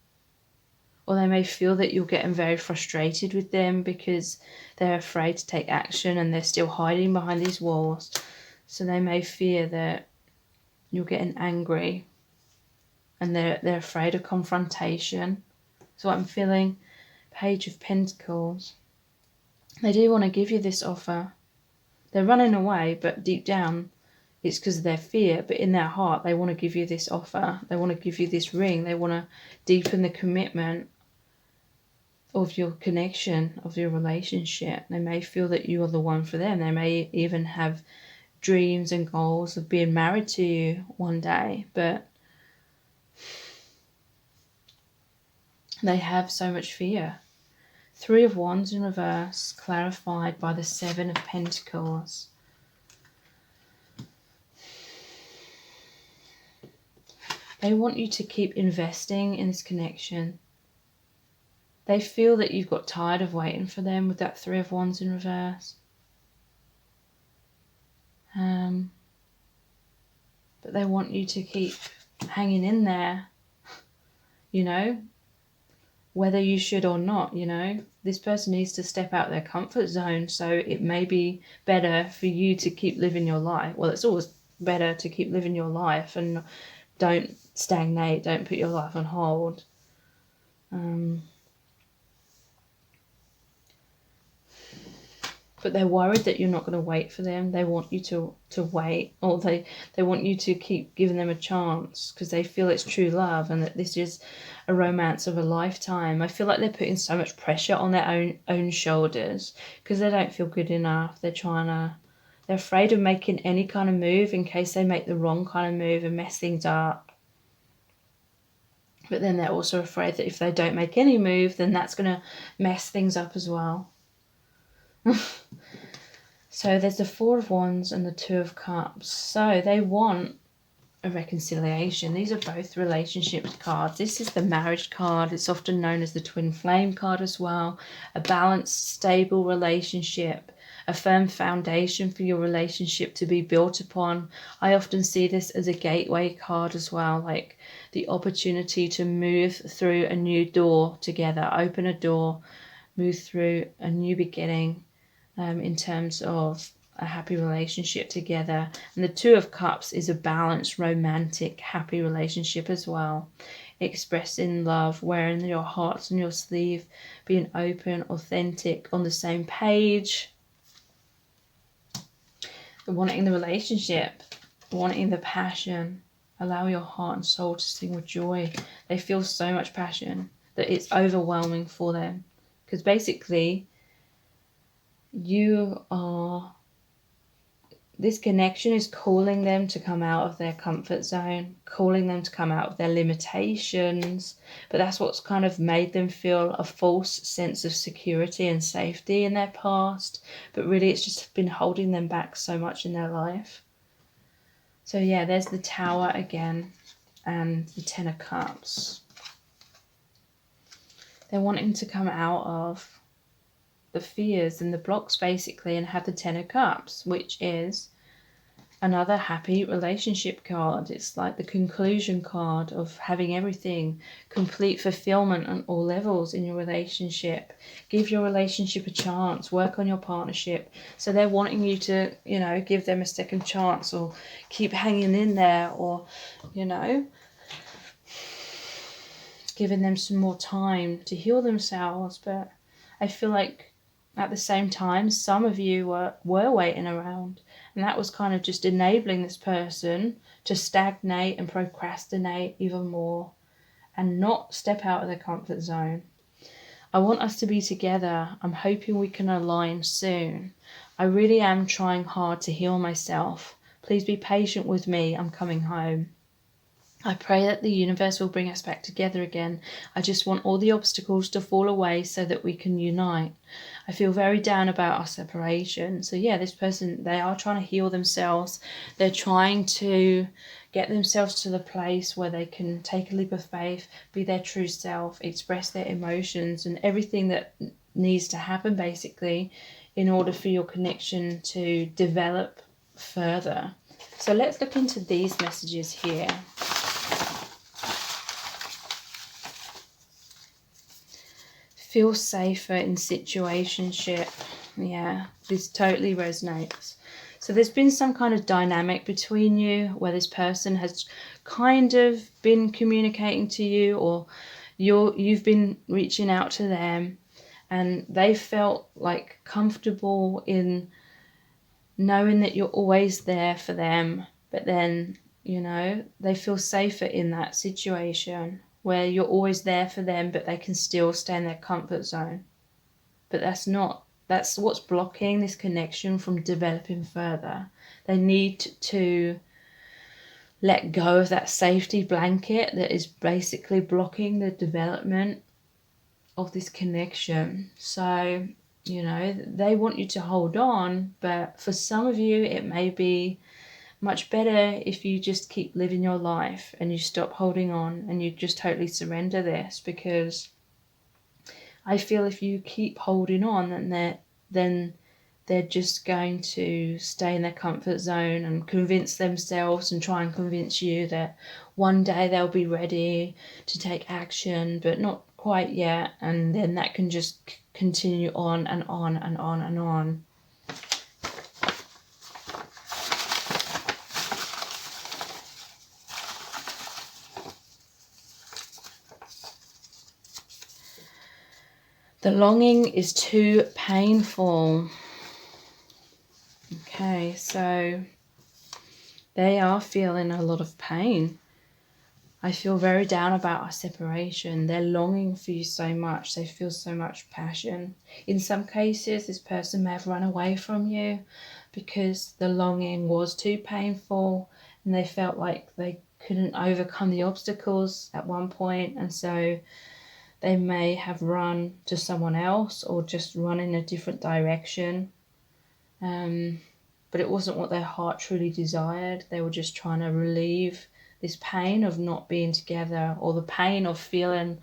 Or they may feel that you're getting very frustrated with them because they're afraid to take action and they're still hiding behind these walls. So they may fear that you're getting angry and they're afraid of confrontation. So I'm feeling Page of Pentacles. They do want to give you this offer. They're running away, but deep down it's because of their fear. But in their heart, they want to give you this offer. They want to give you this ring. They want to deepen the commitment of your connection, of your relationship. They may feel that you are the one for them. They may even have dreams and goals of being married to you one day, but they have so much fear. Three of Wands in reverse, clarified by the Seven of Pentacles. They want you to keep investing in this connection. They feel that you've got tired of waiting for them with that Three of Wands in reverse. But they want you to keep hanging in there, you know, whether you should or not, you know. This person needs to step out their comfort zone, so it may be better for you to keep living your life. Well, it's always better to keep living your life and don't stagnate, don't put your life on hold. But they're worried that you're not going to wait for them. They want you to wait, or they want you to keep giving them a chance because they feel it's true love and that this is a romance of a lifetime. I feel like they're putting so much pressure on their own shoulders because they don't feel good enough. They're afraid of making any kind of move in case they make the wrong kind of move and mess things up. But then they're also afraid that if they don't make any move, then that's going to mess things up as well. So there's the Four of Wands and the Two of Cups. So they want a reconciliation. These are both relationship cards. This is the marriage card. It's often known as the twin flame card as well. A balanced, stable relationship, a firm foundation for your relationship to be built upon. I often see this as a gateway card as well, like the opportunity to move through a new door together, open a door, move through a new beginning. In terms of a happy relationship together. And the Two of Cups is a balanced, romantic, happy relationship as well. Expressing love, wearing your hearts on your sleeve, being open, authentic, on the same page. Wanting the relationship, wanting the passion. Allow your heart and soul to sing with joy. They feel so much passion that it's overwhelming for them. Because basically, this connection is calling them to come out of their comfort zone, calling them to come out of their limitations. But that's what's kind of made them feel a false sense of security and safety in their past. But really it's just been holding them back so much in their life. So yeah, there's the Tower again and the Ten of Cups. They're wanting to come out of the fears and the blocks basically and have the Ten of Cups, which is another happy relationship card. It's like the conclusion card of having everything, complete fulfillment on all levels in your relationship. Give your relationship a chance, work on your partnership. So they're wanting you to, you know, give them a second chance or keep hanging in there, or, you know, giving them some more time to heal themselves. But I feel like at the same time, some of you were waiting around, and that was kind of just enabling this person to stagnate and procrastinate even more and not step out of their comfort zone. I want us to be together. I'm hoping we can align soon. I really am trying hard to heal myself. Please be patient with me. I'm coming home. I pray that the universe will bring us back together again. I just want all the obstacles to fall away so that we can unite. I feel very down about our separation. So yeah, this person, they are trying to heal themselves. They're trying to get themselves to the place where they can take a leap of faith, be their true self, express their emotions and everything that needs to happen basically in order for your connection to develop further. So let's look into these messages here. Feel safer in situationship. Yeah, this totally resonates. So there's been some kind of dynamic between you where this person has kind of been communicating to you, or you've been reaching out to them, and they felt like comfortable in knowing that you're always there for them, but then, you know, they feel safer in that situation where you're always there for them, but they can still stay in their comfort zone. But that's what's blocking this connection from developing further. They need to let go of that safety blanket that is basically blocking the development of this connection. So, you know, they want you to hold on, but for some of you, it may be much better if you just keep living your life and you stop holding on and you just totally surrender this, because I feel if you keep holding on, then they're just going to stay in their comfort zone and convince themselves and try and convince you that one day they'll be ready to take action, but not quite yet. And then that can just continue on and on and on and on. The longing is too painful. Okay, so they are feeling a lot of pain. I feel very down about our separation. They're longing for you so much. They feel so much passion. In some cases, this person may have run away from you because the longing was too painful and they felt like they couldn't overcome the obstacles at one point, and so they may have run to someone else or just run in a different direction. But it wasn't what their heart truly desired. They were just trying to relieve this pain of not being together, or the pain of feeling,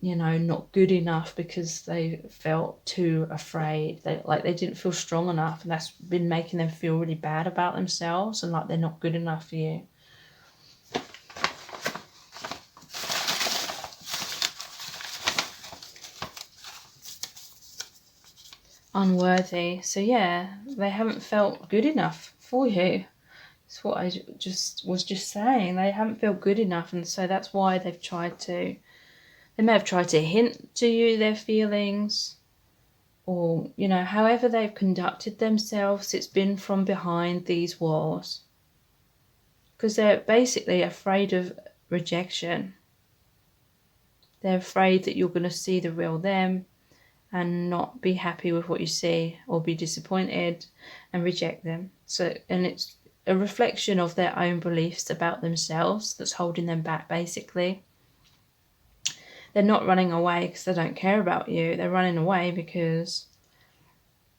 you know, not good enough because they felt too afraid. They didn't feel strong enough, and that's been making them feel really bad about themselves and like they're not good enough for you. Unworthy. So yeah, they haven't felt good enough for you. It's what I was just saying. They haven't felt good enough, and so that's why they may have tried to hint to you their feelings, or, you know, however they've conducted themselves, it's been from behind these walls. Because they're basically afraid of rejection. They're afraid that you're going to see the real them and not be happy with what you see, or be disappointed and reject them. So, and it's a reflection of their own beliefs about themselves that's holding them back, basically. They're not running away because they don't care about you. They're running away because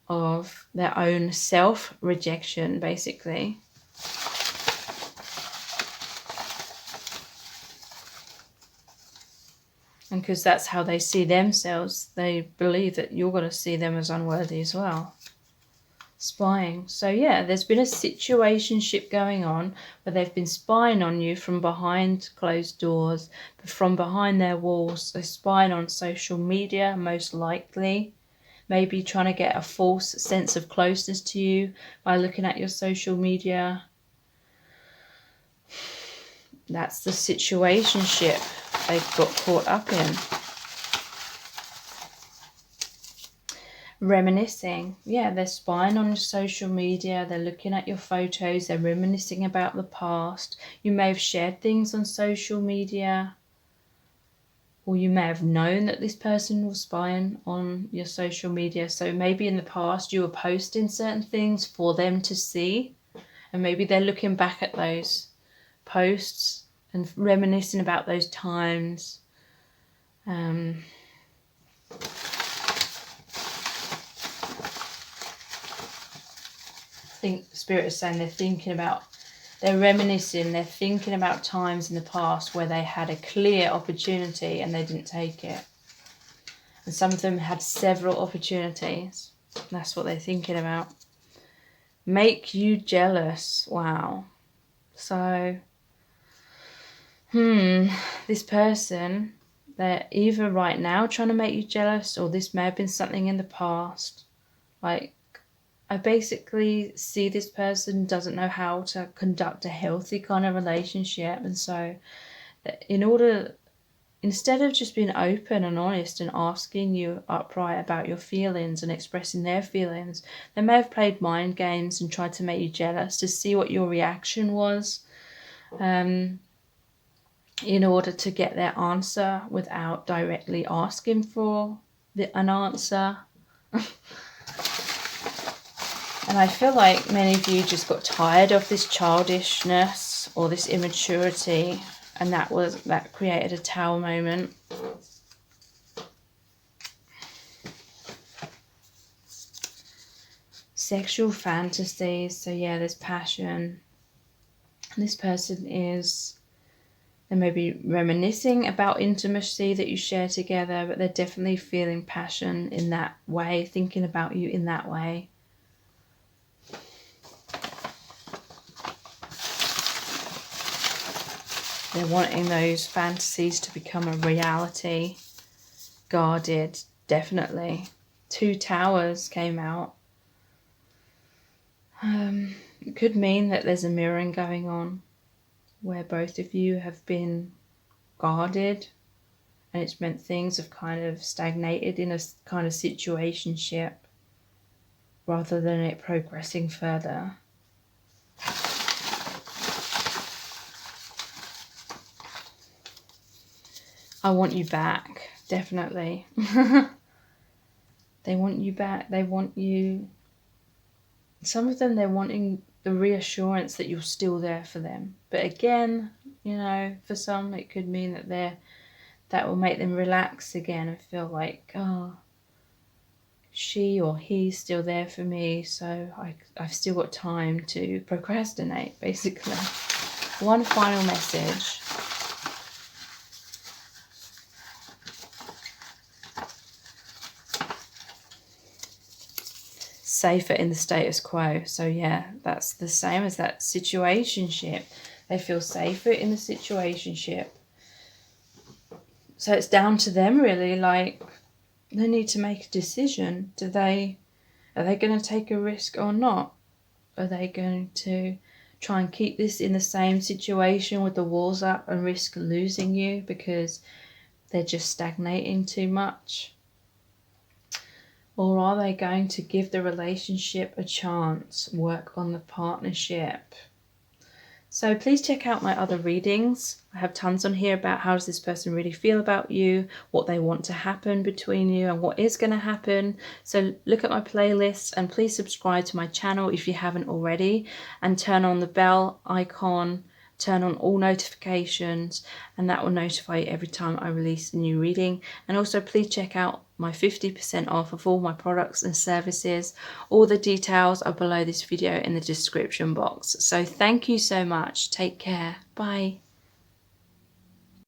of their own self-rejection, basically. And because that's how they see themselves, they believe that you're going to see them as unworthy as well. Spying. So yeah, there's been a situationship going on where they've been spying on you from behind closed doors, but from behind their walls. They're spying on social media, most likely. Maybe trying to get a false sense of closeness to you by looking at your social media. That's the situationship they've got caught up in. Reminiscing. Yeah, they're spying on your social media, they're looking at your photos, they're reminiscing about the past. You may have shared things on social media, or you may have known that this person was spying on your social media. So maybe in the past you were posting certain things for them to see, and maybe they're looking back at those posts and reminiscing about those times. I think Spirit is saying they're reminiscing, they're thinking about times in the past where they had a clear opportunity and they didn't take it. And some of them had several opportunities. That's what they're thinking about. Make you jealous. Wow. So, this person, they're either right now trying to make you jealous, or this may have been something in the past. Like, I basically see this person doesn't know how to conduct a healthy kind of relationship. And so, instead of just being open and honest and asking you upright about your feelings and expressing their feelings, they may have played mind games and tried to make you jealous to see what your reaction was, in order to get their answer without directly asking for an answer. And I feel like many of you just got tired of this childishness or this immaturity, and that created a Tower moment. Sexual fantasies. So yeah, there's passion. And this person they may be reminiscing about intimacy that you share together, but they're definitely feeling passion in that way, thinking about you in that way. They're wanting those fantasies to become a reality. Guarded, definitely. 2 towers came out. It could mean that there's a mirroring going on where both of you have been guarded, and it's meant things have kind of stagnated in a kind of situationship rather than it progressing further. I want you back, definitely. They want you back. They want you. Some of them, they're wanting the reassurance that you're still there for them. But again, for some, it could mean that will make them relax again and feel like, oh, she or he's still there for me, so I've still got time to procrastinate, basically. One final message. Safer in the status quo. So yeah, that's the same as that situationship. They feel safer in the situationship. So it's down to them, really. Like, they need to make a decision. Are they going to take a risk or not? Are they going to try and keep this in the same situation with the walls up and risk losing you because they're just stagnating too much? Or are they going to give the relationship a chance, work on the partnership? So please check out my other readings. I have tons on here about how does this person really feel about you, what they want to happen between you, and what is going to happen. So look at my playlists, and please subscribe to my channel if you haven't already, and turn on the bell icon, turn on all notifications, and that will notify you every time I release a new reading. And also please check out my 50% off of all my products and services. All the details are below this video in the description box. So thank you so much. Take care. Bye.